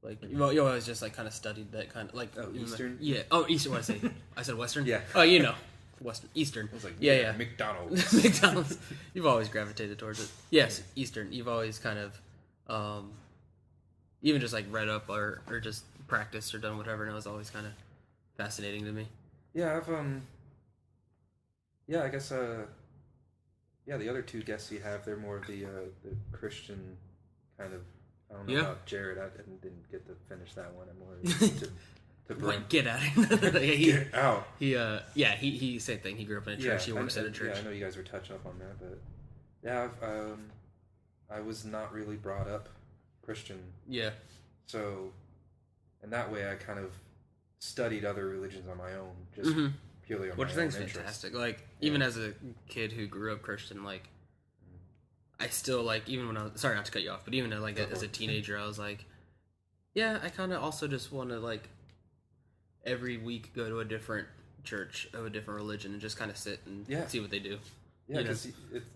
Like you always just like kind of studied that kind of like Eastern. Eastern. What did I say? I said Western. Yeah. Oh, Western, Eastern. I was like, yeah. McDonald's. McDonald's. You've always gravitated towards it. Yes, Eastern. You've always kind of, even just like read up or just practiced or done whatever, and it was always kind of fascinating to me. Yeah, I guess, the other two guests you have, they're more of the Christian kind of, I don't know about Jared, I didn't get to finish that one, I'm more to Brent. Like, get out of here. Get out. He same thing, he grew up in a church, he works at a church. Yeah, I know you guys were touching up on that, but, yeah, I was not really brought up Christian. Yeah. So, in that way, I kind of studied other religions on my own, just purely on my own interest. Which I think is fantastic. Like, even as a kid who grew up Christian, like, I still, like, even when I was, sorry not to cut you off, but even like as a teenager, I was like, yeah, I kind of also just want to, like, every week go to a different church of a different religion and just kind of sit and see what they do. Yeah, because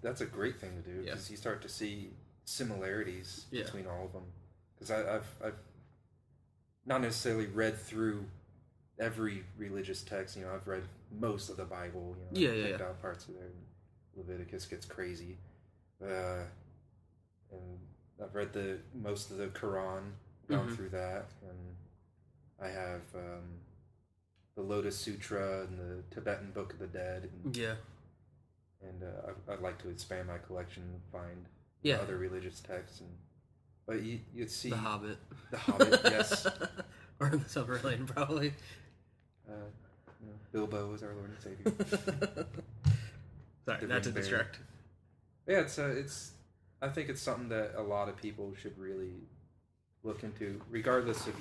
that's a great thing to do, because you start to see similarities between all of them. Because I've not necessarily read through every religious text. You know, I've read most of the Bible. You know, I've picked out parts of there. Leviticus gets crazy, and I've read most of the Quran. Gone through that, and I have the Lotus Sutra and the Tibetan Book of the Dead. And I'd like to expand my collection and find other religious texts. But you'd see... The Hobbit. The Hobbit, yes. Or the Silmarillion, probably. Bilbo is our Lord and Savior. Sorry, not to distract. Yeah, I think it's something that a lot of people should really look into, regardless of,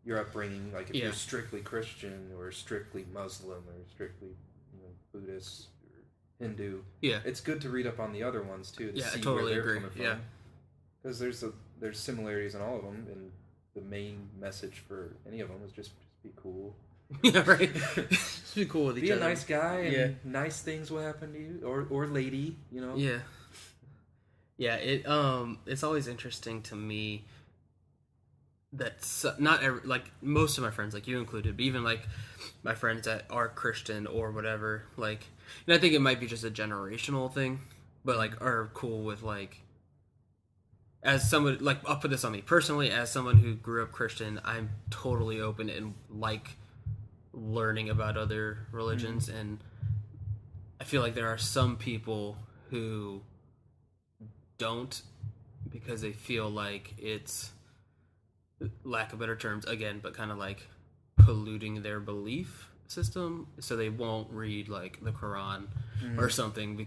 your upbringing. Like, if you're strictly Christian or strictly Muslim or strictly, Buddhist or Hindu. Yeah. It's good to read up on the other ones, too, to see where they're coming from. Yeah. Because there's similarities in all of them, and the main message for any of them is just be cool. Yeah, right. Just be cool with each other. Be a nice guy, and nice things will happen to you, or lady, Yeah. Yeah, it's always interesting to me that not every, like, most of my friends, like you included, but even like my friends that are Christian or whatever, like, and I think it might be just a generational thing, but like are cool with, like, as someone, like, I'll put this on me personally, as someone who grew up Christian, I'm totally open and like learning about other religions, and I feel like there are some people who don't, because they feel like it's, lack of better terms again, but kind of like polluting their belief system, so they won't read like the Quran or something,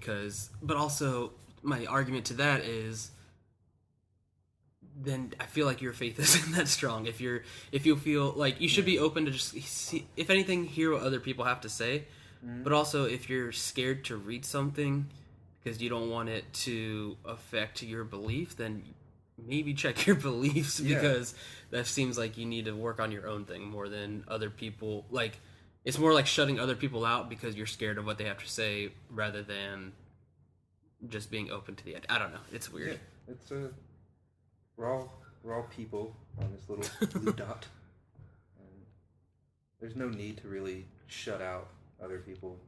but also my argument to that is, then I feel like your faith isn't that strong. If you feel like you should be open to just see, if anything, hear what other people have to say, but also if you're scared to read something because you don't want it to affect your belief, then maybe check your beliefs, because that seems like you need to work on your own thing more than other people. Like, it's more like shutting other people out because you're scared of what they have to say, rather than just being open to the idea. I don't know. It's weird. Yeah, it's we're all people on this little blue dot, and there's no need to really shut out other people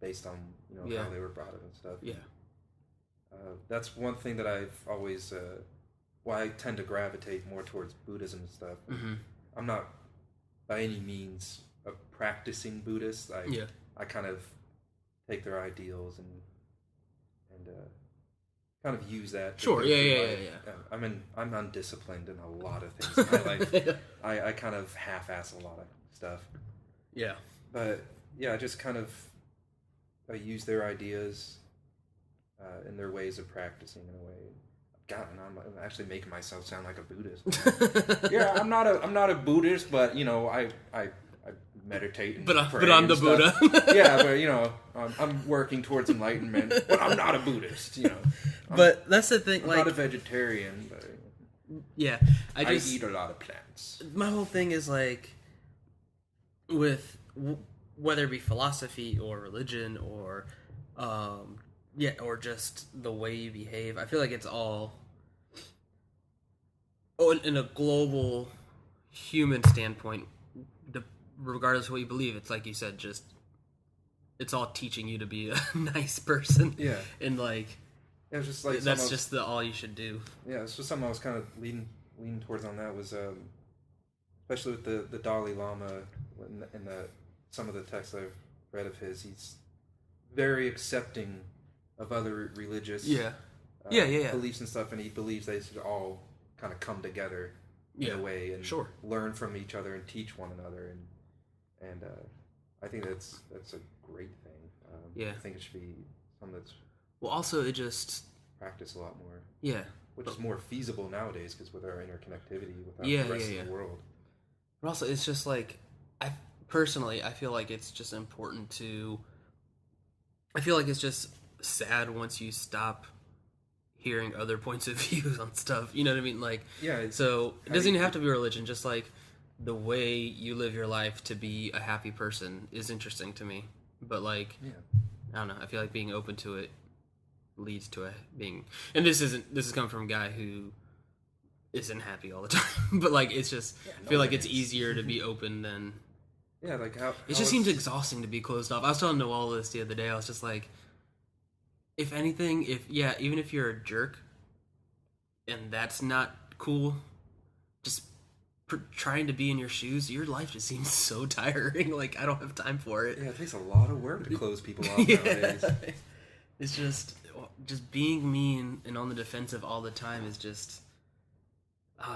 based on how they were brought up and stuff. Yeah. That's one thing that I've always why I tend to gravitate more towards Buddhism and stuff. I'm not by any means a practicing Buddhist. I kind of take their ideals and kind of use that. Sure. Yeah. I'm undisciplined in a lot of things in my life. I kind of half-ass a lot of stuff. Yeah. But yeah, I just kind of use their ideas. in their ways of practicing in a way. God, and I'm actually making myself sound like a Buddhist. Yeah, I'm not a Buddhist, but I meditate and but pray I'm and the stuff. Buddha. Yeah, but I'm working towards enlightenment, but I'm not a Buddhist. But that's the thing. I'm like, not a vegetarian, but yeah, I eat a lot of plants. My whole thing is like, with whether it be philosophy or religion or or just the way you behave, I feel like it's all in a global human standpoint, regardless of what you believe. It's like you said, just it's all teaching you to be a nice person. Yeah, and like it's just like that's just all you should do. Yeah, it's just something I was kind of leaning towards on that was especially with the Dalai Lama in some of the texts I've read of his. He's very accepting of other religious beliefs and stuff, and he believes they should all kind of come together in a way and learn from each other and teach one another, and I think that's a great thing. I think it should be something that's also it just practice a lot more. Yeah, which is more feasible nowadays because with our interconnectivity with the rest of the world. But also, it's just like I feel like it's just important to. I feel like it's just sad once you stop hearing other points of views on stuff. You know what I mean? Like, so it doesn't even have to be religion. Just like the way you live your life to be a happy person is interesting to me. But like, I don't know. I feel like being open to it leads to being. And this is coming from a guy who isn't happy all the time. But like, it's just I feel like it's easier to be open than. Yeah, like how it just seems exhausting to be closed off. I was telling Noel this the other day. I was just like, if anything, even if you're a jerk, and that's not cool, just trying to be in your shoes, your life just seems so tiring. Like, I don't have time for it. Yeah, it takes a lot of work to close people off nowadays. It's just being mean and on the defensive all the time is just,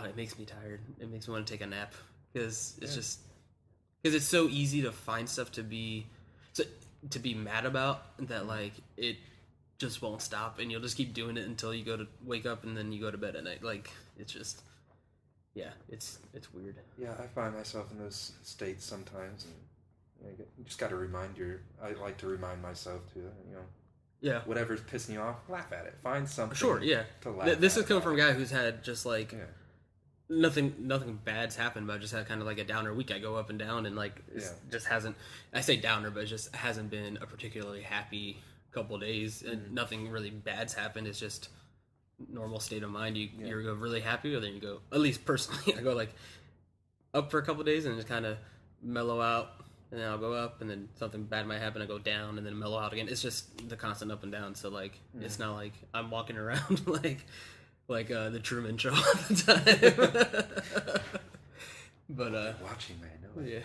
it makes me tired. It makes me want to take a nap because it's just. Because it's so easy to find stuff to be mad about that, like, it just won't stop, and you'll just keep doing it until you wake up, and then you go to bed at night. Like, it's just, it's weird. Yeah, I find myself in those states sometimes, and you just got to I like to remind myself to, whatever's pissing you off, laugh at it. Find something. Sure, yeah. To laugh at. This is coming from a guy who's had just like. Yeah. Nothing bad's happened, but I just had kind of like a downer week. I go up and down, and like just hasn't. I say downer, but it just hasn't been a particularly happy couple days, and nothing really bad's happened. It's just normal state of mind. You go really happy, or then you go. At least personally, I go like up for a couple days, and just kind of mellow out, and then I'll go up, and then something bad might happen. I go down, and then mellow out again. It's just the constant up and down. So like, it's not like I'm walking around like the Truman Show all the time. But watching, man, no way.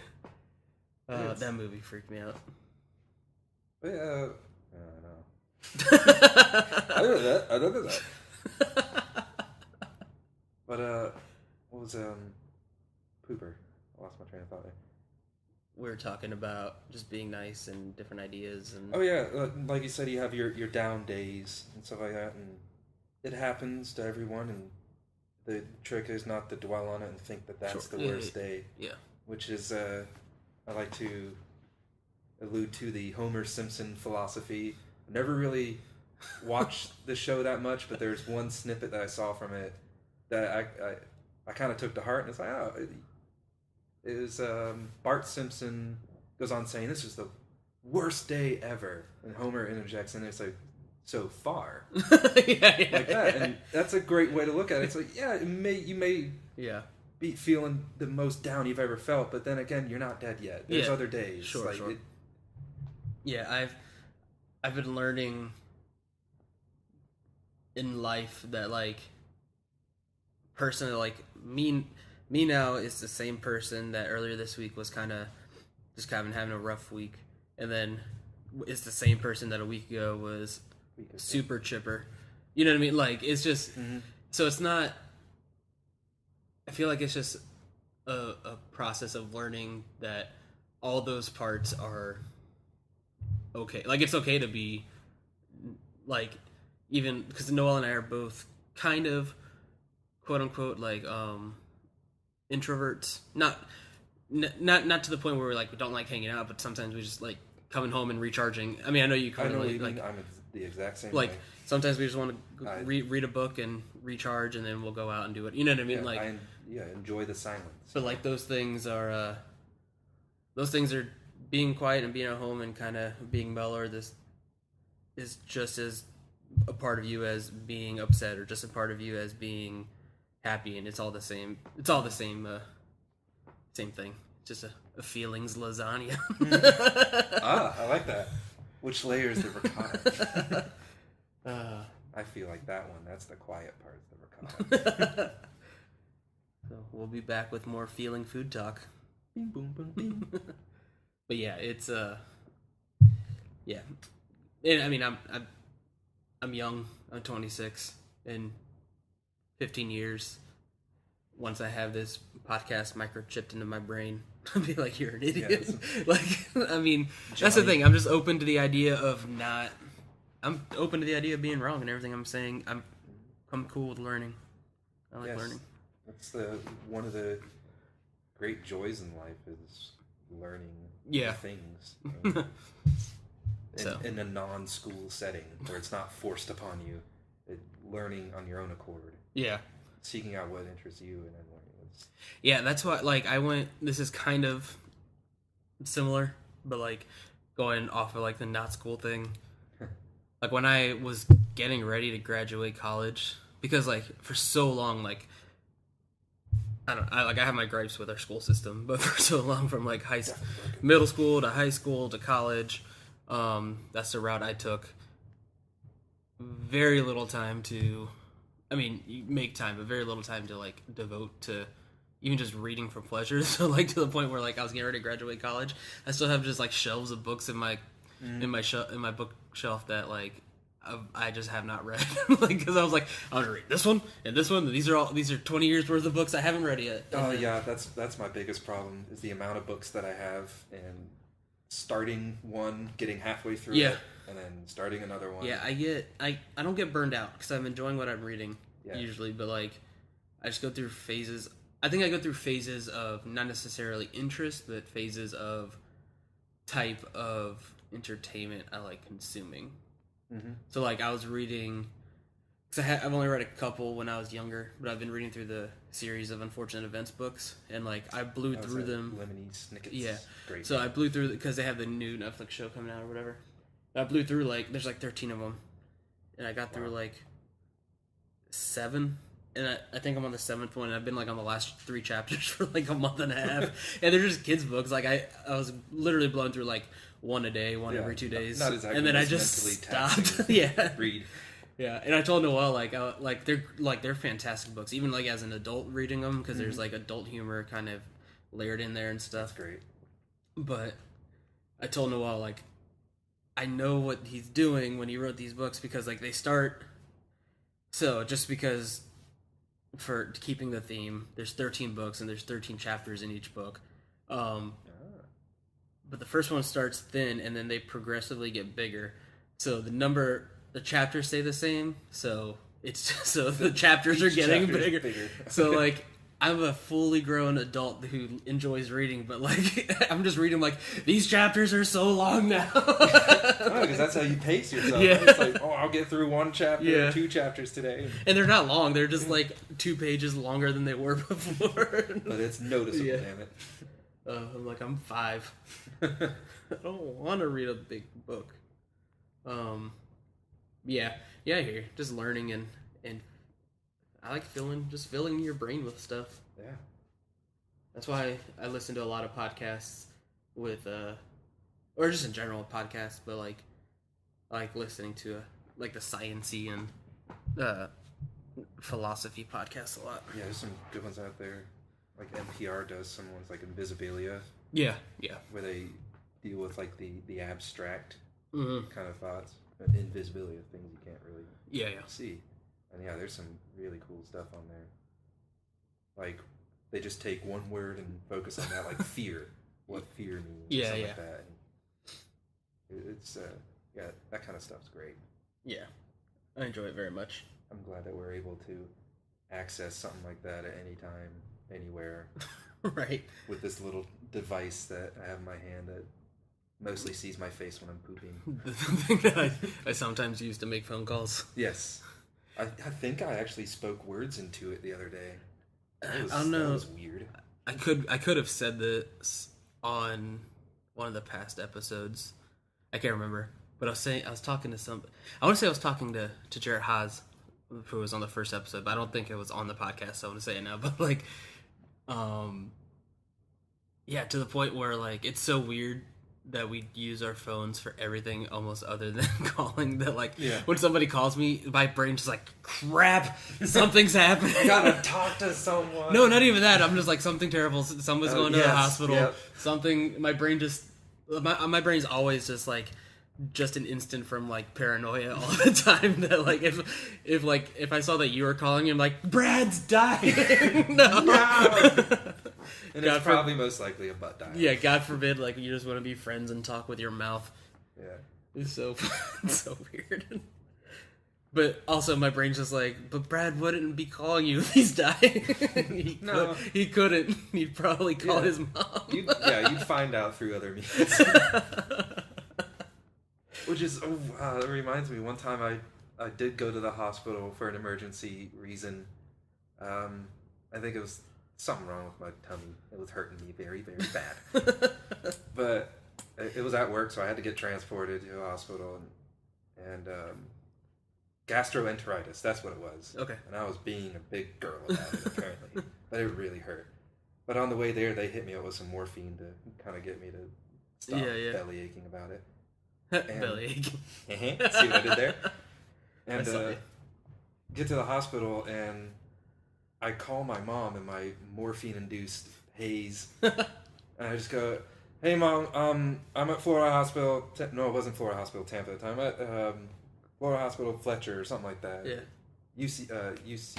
Yeah. That movie freaked me out. Yeah, I know that. I know that. But what was Pooper? I lost my train of thought there. We were talking about just being nice and different ideas and. Oh yeah, like you said, you have your down days and stuff like that, and. It happens to everyone, and the trick is not to dwell on it and think that that's the worst day. Yeah. Which is, I like to allude to the Homer Simpson philosophy. I never really watched the show that much, but there's one snippet that I saw from it that I kind of took to heart, and it's like, it was Bart Simpson goes on saying, this is the worst day ever, and Homer interjects, and it's like, so far, like that, and that's a great way to look at it. It's like, you may be feeling the most down you've ever felt, but then again, you're not dead yet. There's other days. Sure. I've been learning in life that like personally, like me now is the same person that earlier this week was kind of having a rough week, and then it's the same person that a week ago was super chipper. You know what I mean? Like, it's just so it's not. I feel like it's just a process of learning that all those parts are okay. Like, it's okay to be like even because Noelle and I are both kind of quote unquote like introverts, not to the point where we don't like hanging out, but sometimes we just like coming home and recharging. I mean, I know you kind of like I'm the exact same like way. sometimes we just want to read a book and recharge, and then we'll go out and do it. You know what I mean? Enjoy the silence. But like those things are being quiet and being at home and kind of being mellow. This is just as a part of you as being upset, or just a part of you as being happy, and it's all the same. It's all the same thing. Just a feelings lasagna. I like that. Which layer is the ricotta? I feel like that one. That's the quiet part of the ricotta. So we'll be back with more feeling food talk. Bing, boom, boom, bing. But yeah, it's yeah. And I mean, I'm young. I'm 26. In 15 years, once I have this podcast microchipped into my brain, I'll be like, you're an idiot. Yes. Like, I mean, that's the thing. I'm just open to the idea of I'm open to the idea of being wrong, and everything I'm saying, I'm cool with learning. I like learning. That's one of the great joys in life is learning things. In a non-school setting where it's not forced upon you, learning on your own accord. Yeah. Seeking out what interests you and then learning. Yeah, that's why, this is kind of similar, but, going off of, the not school thing. When I was getting ready to graduate college, because, for so long, I have my gripes with our school system, but for so long, from, middle school to high school to college, that's the route I took. Very little time to, you make time, but very little time to, devote to even just reading for pleasure. So, to the point where, I was getting ready to graduate college, I still have just, shelves of books in my bookshelf that, I just have not read. Because I was I'm gonna read this one and this one. These are 20 years worth of books I haven't read yet. Oh yeah, that's my biggest problem is the amount of books that I have and starting one, getting halfway through it, and then starting another one. Yeah, I don't get burned out because I'm enjoying what I'm reading usually, but I just go through phases. I think I go through phases of not necessarily interest, but phases of type of entertainment I like consuming. Mm-hmm. So I was reading, because I've only read a couple when I was younger, but I've been reading through the series of Unfortunate Events books, and I blew through them. Lemony Snicket's. Yeah, great. So I blew through because they have the new Netflix show coming out or whatever. I blew through there's 13 of them, and I got through 7. And I think I'm on the 7th one, and I've been on the last 3 chapters for a month and a half. And they're just kids' books. I was literally blowing through one a day, one every 2 days. Not exactly, and then I just stopped. Read. Yeah, and I told Noelle they're fantastic books, even as an adult reading them, because there's adult humor kind of layered in there and stuff. That's great. But I told Noelle I know what he's doing when he wrote these books, because they start. So just because. For keeping the theme, there's 13 books and there's 13 chapters in each book. But the first one starts thin and then they progressively get bigger. So the chapters stay the same. So the chapters are getting bigger. So I'm a fully grown adult who enjoys reading, but I'm just reading these chapters are so long now. Because that's how you pace yourself. Yeah. It's I'll get through 1 chapter, 2 chapters today. And they're not long. They're just 2 pages longer than they were before. But it's noticeable, damn it. I'm 5. I don't want to read a big book. Yeah, I hear you. Just learning and I like filling your brain with stuff. Yeah. That's why I listen to a lot of podcasts with, or just in general podcasts, but I like listening to the science-y and philosophy podcasts a lot. Yeah, there's some good ones out there. NPR does some ones Invisibilia. Yeah. Where they deal with the abstract kind of thoughts. Invisibilia, things you can't really see. And yeah, there's some really cool stuff on there. They just take one word and focus on that, fear. What fear means. Something like that. And it's, that kind of stuff's great. Yeah. I enjoy it very much. I'm glad that we're able to access something like that at any time, anywhere. Right. With this little device that I have in my hand that mostly sees my face when I'm pooping. The thing that I sometimes use to make phone calls. Yes. I think I actually spoke words into it the other day. I don't know. That was weird. I could have said this on one of the past episodes. I can't remember. But I was talking to I want to say I was talking to Jared Haas, who was on the first episode, but I don't think it was on the podcast, so I want to say it now. But like, yeah, to the point where like it's so weird that we use our phones for everything almost other than calling. That like when somebody calls me, my brain's just like, crap, something's happening. Gotta talk to someone. No, not even that. I'm just like, something terrible. Someone's going to the hospital. Yep. Something. My brain just. My brain's always just like. Just an instant from like paranoia all the time that like if I saw that you were calling, I'm like, Brad's dying. No. And it's probably most likely a butt dial. Yeah, God forbid, like you just want to be friends and talk with your mouth. Yeah. It's so weird. But also my brain's just like, but Brad wouldn't be calling you if he's dying. He couldn't. He'd probably call his mom. You'd find out through other means. Which is, it reminds me, one time I did go to the hospital for an emergency reason. I think it was something wrong with my tummy. It was hurting me very, very bad. But it was at work, so I had to get transported to a hospital. And gastroenteritis, that's what it was. Okay. And I was being a big girl about it, apparently. But it really hurt. But on the way there, they hit me up with some morphine to kind of get me to stop belly aching about it. Belly aching. See what I did there? And get to the hospital, and I call my mom in my morphine-induced haze. And I just go, hey, Mom, I'm at Florida Hospital. No, it wasn't Florida Hospital, Tampa at the time. I'm at Florida Hospital Fletcher or something like that. Yeah. UCH.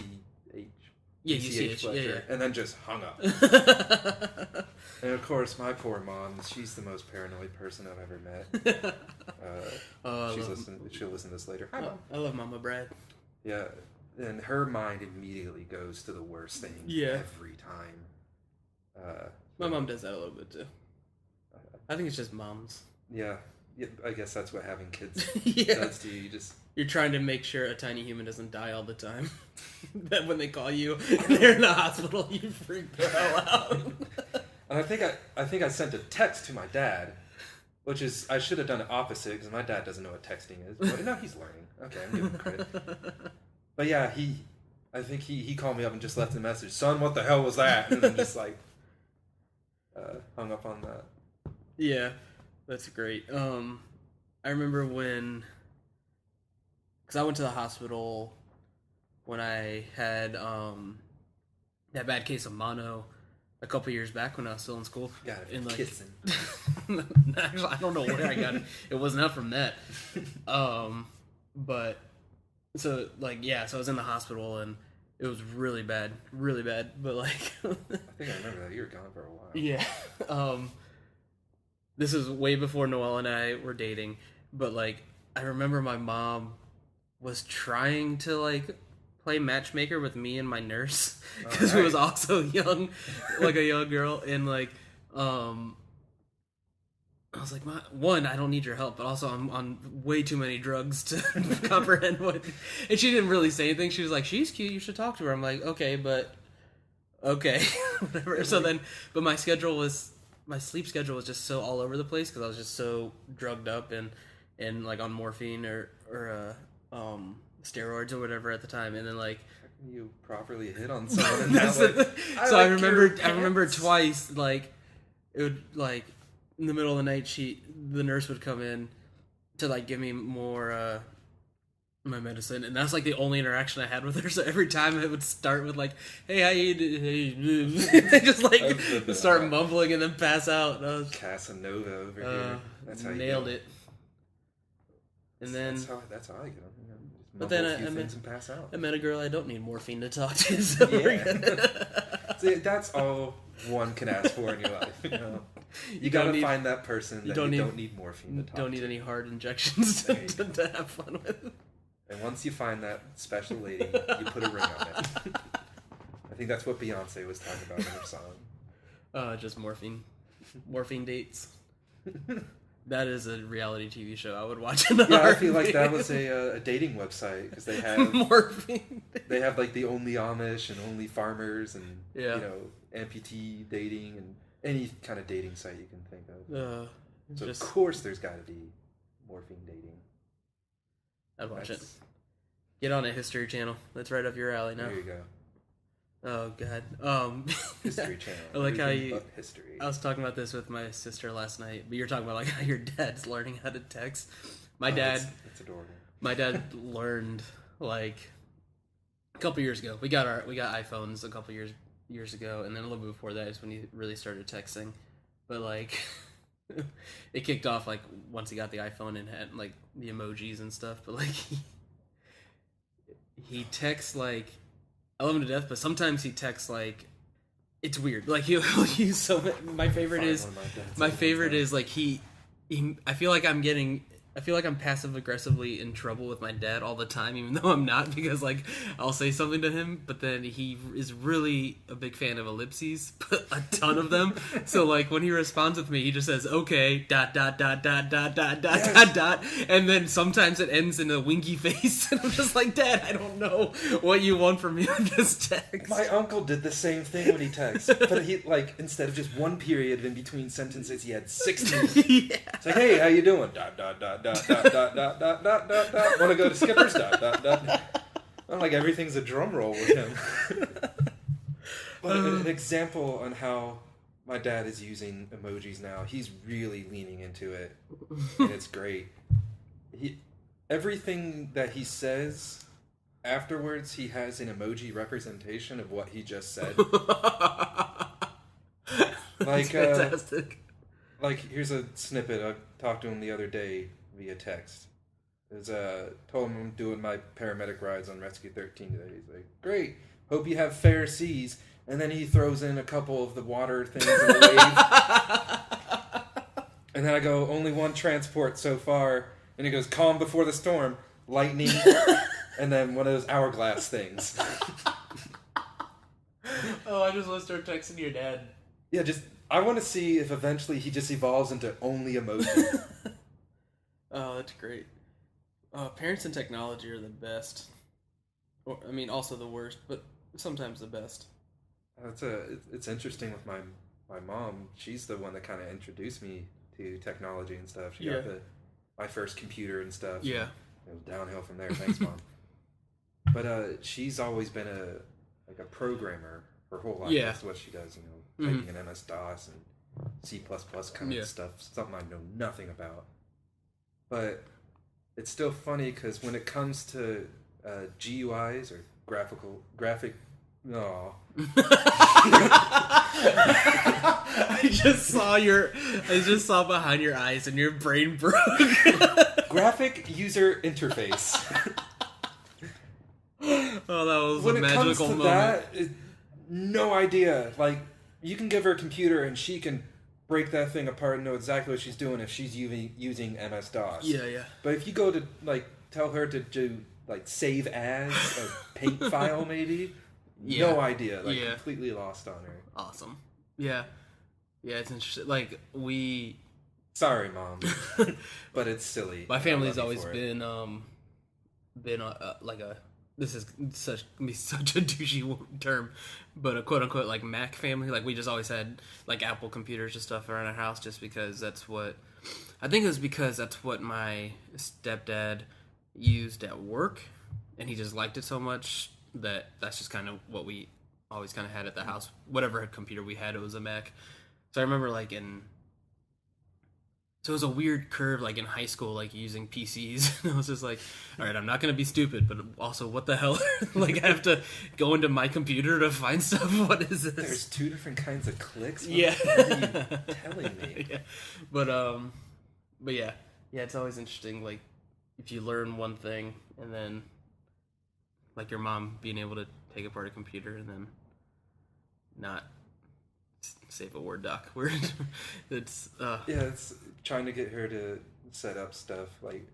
Yeah, UCH Fletcher. Yeah. And then just hung up. And of course, my poor mom, she's the most paranoid person I've ever met. She'll listen to this later. Hi, Mom. I love Mama Brad. Yeah, and her mind immediately goes to the worst thing every time. My mom does that a little bit too. I think it's just moms. Yeah, I guess that's what having kids does to you. You're trying to make sure a tiny human doesn't die all the time. That when they call you and they're in the hospital, you freak the hell out. And I think I sent a text to my dad, which is, I should have done it opposite because my dad doesn't know what texting is. But now he's learning. Okay, I'm giving him credit. But yeah, I think he called me up and just left a message. Son, what the hell was that? And then just like hung up on that. Yeah, that's great. I remember when, because I went to the hospital when I had that bad case of mono a couple years back when I was still in school. Yeah, and like kissing. Actually, I don't know where I got it. It was not from that. But so like so I was in the hospital and it was really bad. But like, I think I remember that you were gone for a while. Yeah. This is way before Noelle and I were dating, but like I remember my mom was trying to like play matchmaker with me and my nurse because who was also young, like a young girl, and like I was like, one, I don't need your help, but also I'm on way too many drugs to comprehend what. And she didn't really say anything. She was like, she's cute, you should talk to her. I'm like, okay, whatever. So then, but my sleep schedule was just so all over the place because I was just so drugged up and like on morphine or steroids or whatever at the time, and then like you properly hit on someone. So I remember twice, like it would like in the middle of the night, the nurse would come in to like give me more my medicine, and that's like the only interaction I had with her. So every time it would start with like, "Hey, how you doing?" Just like start mumbling and then pass out. Casanova over here. That's how you nailed it. And then that's how I get them. But then I met a girl I don't need morphine to talk to. So See, that's all one can ask for in your life. You gotta find that person that you don't need morphine to talk to. Don't need any hard injections to have fun with. And once you find that special lady, you put a ring on it. I think that's what Beyonce was talking about in her song. Just morphine dates. That is a reality TV show I would watch in a Yeah, I heartbeat. feel like that was a dating website because they have morphine. they have like the only Amish and only farmers and Yeah. you know amputee dating and any kind of dating site you can think of. So Just, of course there's got to be morphine dating. I'd watch it. Get on a History Channel. That's right up your alley now. There you go. Oh god. History Channel. I like how Everything you. but history. I was talking about this with my sister last night, but you're talking about like how your dad's learning how to text. My dad. It's adorable. My dad learned like a couple years ago. We got iPhones a couple years ago, and then a little bit before that is when he really started texting. But like, it kicked off like once he got the iPhone and had like the emojis and stuff. But like, he texts like. I love him to death, but sometimes he texts like it's weird. Like he'll use so. My favorite is like he. I feel like I'm passive aggressively in trouble with my dad all the time, even though I'm not, because like I'll say something to him, but then he is really a big fan of ellipses, a ton of them. So like when he responds with me, he just says okay dot dot dot dot dot dot dot dot dot, and then sometimes it ends in a winky face, and I'm just like, Dad, I don't know what you want from me with this text. My uncle did the same thing when he texts, but he like instead of just one period in between sentences, he had 16. Yeah. It's like, hey, how you doing? Dot dot dot dot dot dot dot dot dot dot dot. Want to go to Skipper's? Dot dot dot. I'm like everything's a drum roll with him. But an example on how my dad is using emojis now. He's really leaning into it, and it's great. Everything that he says afterwards, he has an emoji representation of what he just said. Like fantastic. Like, here's a snippet. I talked to him the other day via text. Told him I'm doing my paramedic rides on Rescue 13 today. He's like, great. Hope you have fair seas. And then he throws in a couple of the water things in the wave. And then I go, only one transport so far. And he goes, calm before the storm, lightning, and then one of those hourglass things. Oh, I just want to start texting your dad. Yeah, I want to see if eventually he just evolves into only emoji. Oh, that's great. Parents and technology are the best. I mean, also the worst, but sometimes the best. It's interesting with my mom. She's the one that kind of introduced me to technology and stuff. She got my first computer and stuff. Yeah. It was downhill from there. Thanks, Mom. But she's always been a programmer her whole life. Yeah. That's what she does, typing in MS-DOS and C++ kind of stuff. Something I know nothing about. But it's still funny because when it comes to GUIs or graphic. No. I just saw behind your eyes and your brain broke. Graphic user interface. Oh, that was when a it magical comes to moment. that, no idea. Like, you can give her a computer and she can break that thing apart and know exactly what she's doing if she's using MS-DOS. Yeah. But if you go to, like, tell her to do, like, save as a paint file, maybe, no idea. Like, completely lost on her. Awesome. Yeah, it's interesting. Like, Sorry, Mom. But it's silly. My family's always been like a... This is such a douchey term, but a quote-unquote, like, Mac family. Like, we just always had, like, Apple computers and stuff around our house just because that's what... I think it was because that's what my stepdad used at work, and he just liked it so much that's just kind of what we always kind of had at the house. Whatever computer we had, it was a Mac. So I remember, like, so it was a weird curve, like, in high school, like, using PCs. And I was just like, all right, I'm not going to be stupid, but also, what the hell? Like, I have to go into my computer to find stuff? What is this? There's two different kinds of clicks? What Yeah. are you telling me? Yeah. But yeah, it's always interesting, like, if you learn one thing, and then, like, your mom being able to take apart a computer and then not save a Word doc. It's it's trying to get her to set up stuff. Like,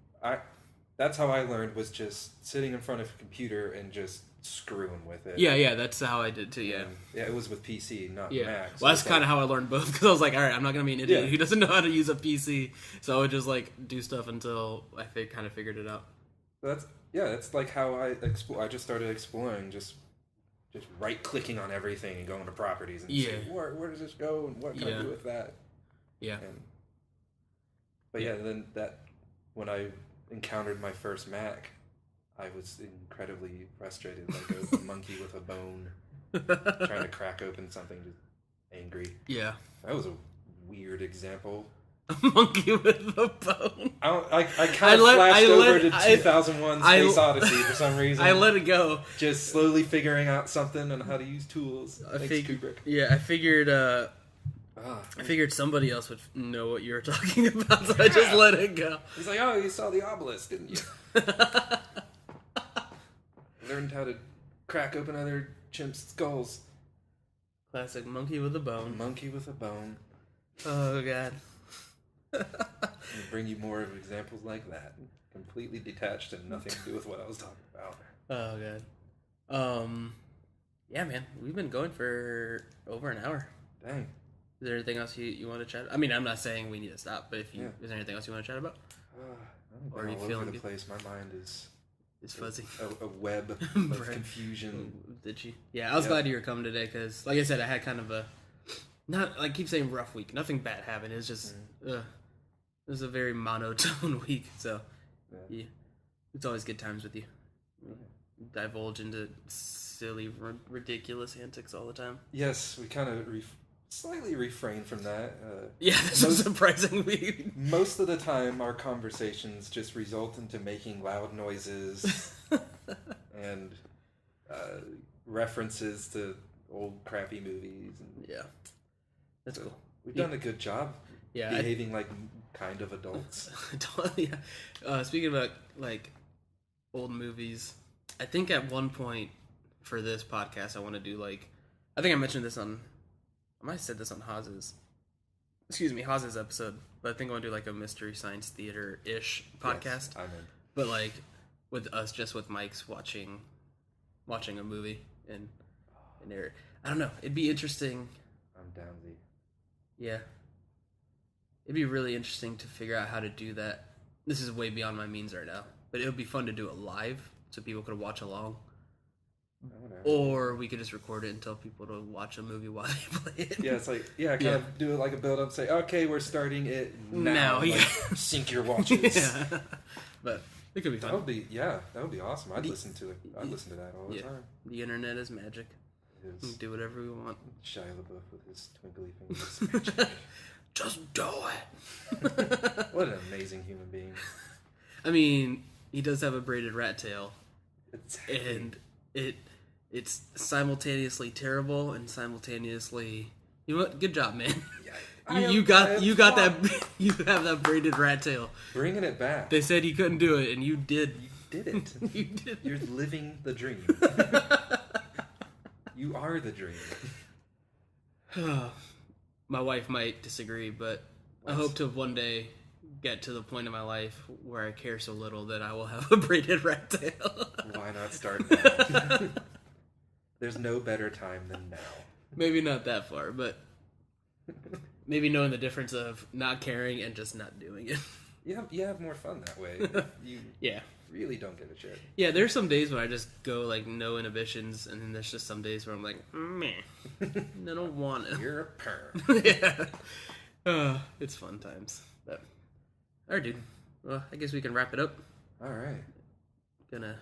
that's how I learned, was just sitting in front of a computer and just screwing with it. Yeah, that's how I did too. Yeah, yeah, it was with PC, not yeah. Mac. So Well, that's kind of how I learned both, because I was like, all right, I'm not gonna be an idiot who doesn't know how to use a PC, so I would just like do stuff until I kind of figured it out. That's like how I just started exploring, just right clicking on everything and going to properties and see where does this go and what can I do with that. Yeah. But then when I encountered my first Mac, I was incredibly frustrated, like a monkey with a bone, trying to crack open something, just angry. Yeah. That was a weird example. A monkey with a bone. I kind of flashed over to 2001 Space Odyssey for some reason. I let it go. Just slowly figuring out something on how to use tools. I figured somebody else would know what you were talking about, so I just let it go. He's like, oh, you saw the obelisk, didn't you? Learned how to crack open other chimps' skulls. Classic monkey with a bone. Monkey with a bone. Oh, God. I'll bring you more of examples like that. Completely detached and nothing to do with what I was talking about. Oh, God. Yeah, man. We've been going for over an hour. Dang. Is there anything else you want to chat about? I mean, I'm not saying we need to stop, but is there anything else you want to chat about? Or are you feeling over the place? My mind is fuzzy. A web of confusion. Did you? Yeah, I was glad you were coming today, because, like I said, I had kind of I keep saying rough week. Nothing bad happened. It was just, it was a very monotone week. So, yeah, it's always good times with you. Divulge into silly, ridiculous antics all the time. Yes, we kind of slightly refrain from that. This is surprising. Most of the time, our conversations just result into making loud noises and references to old crappy movies. And that's cool. We've done a good job behaving like kind of adults. Speaking about like old movies, I think at one point for this podcast I want to do I think I mentioned this on, I might have said this on Haz's episode, but I think I want to do a Mystery Science Theater-ish podcast. Yes, I'm in. But with us, just with mics watching a movie and there. I don't know. It'd be interesting. I'm downsy. Yeah. It'd be really interesting to figure out how to do that. This is way beyond my means right now, but it would be fun to do it live so people could watch along. Or we could just record it and tell people to watch a movie while they play it. Yeah, it's kind of do it like a build-up. Say, okay, we're starting it now. Sync your watches. But it could be fun. That would be awesome. I'd listen to it. I'd listen to that all the time. The internet is magic. It is. We can do whatever we want. Shia LaBeouf with his twinkly fingers. Magic. Just do it. What an amazing human being. I mean, he does have a braided rat tail. Exactly. And it's simultaneously terrible and simultaneously, you know what? Good job, man. Yeah, you have that braided rat tail. Bringing it back. They said you couldn't do it, and you did. You did it. You did. You're living the dream. You are the dream. My wife might disagree, but I hope to one day get to the point in my life where I care so little that I will have a braided rat tail. Why not start now? There's no better time than now. Maybe not that far, but maybe knowing the difference of not caring and just not doing it. You have more fun that way. You really don't give a shit. Yeah, there's some days when I just go no inhibitions, and then there's just some days where I'm like, meh, I don't want to. You're a perm. Yeah. It's fun times. But, alright, dude. Well, I guess we can wrap it up. Alright. Gonna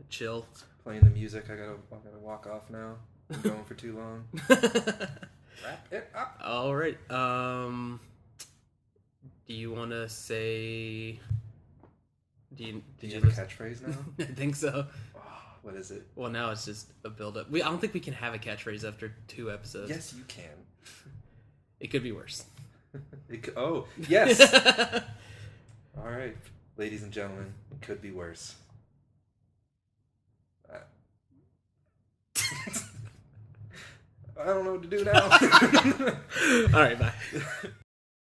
chill. Playing the music. I gotta walk off now. I'm going for too long. Wrap it up. Alright. Do you want to say... Do you have a catchphrase now? I think so. Oh, what is it? Well, now it's just a build-up. I don't think we can have a catchphrase after 2 episodes. Yes, you can. It could be worse. Oh, yes! All right, ladies and gentlemen, it could be worse. I don't know what to do now. All right, bye.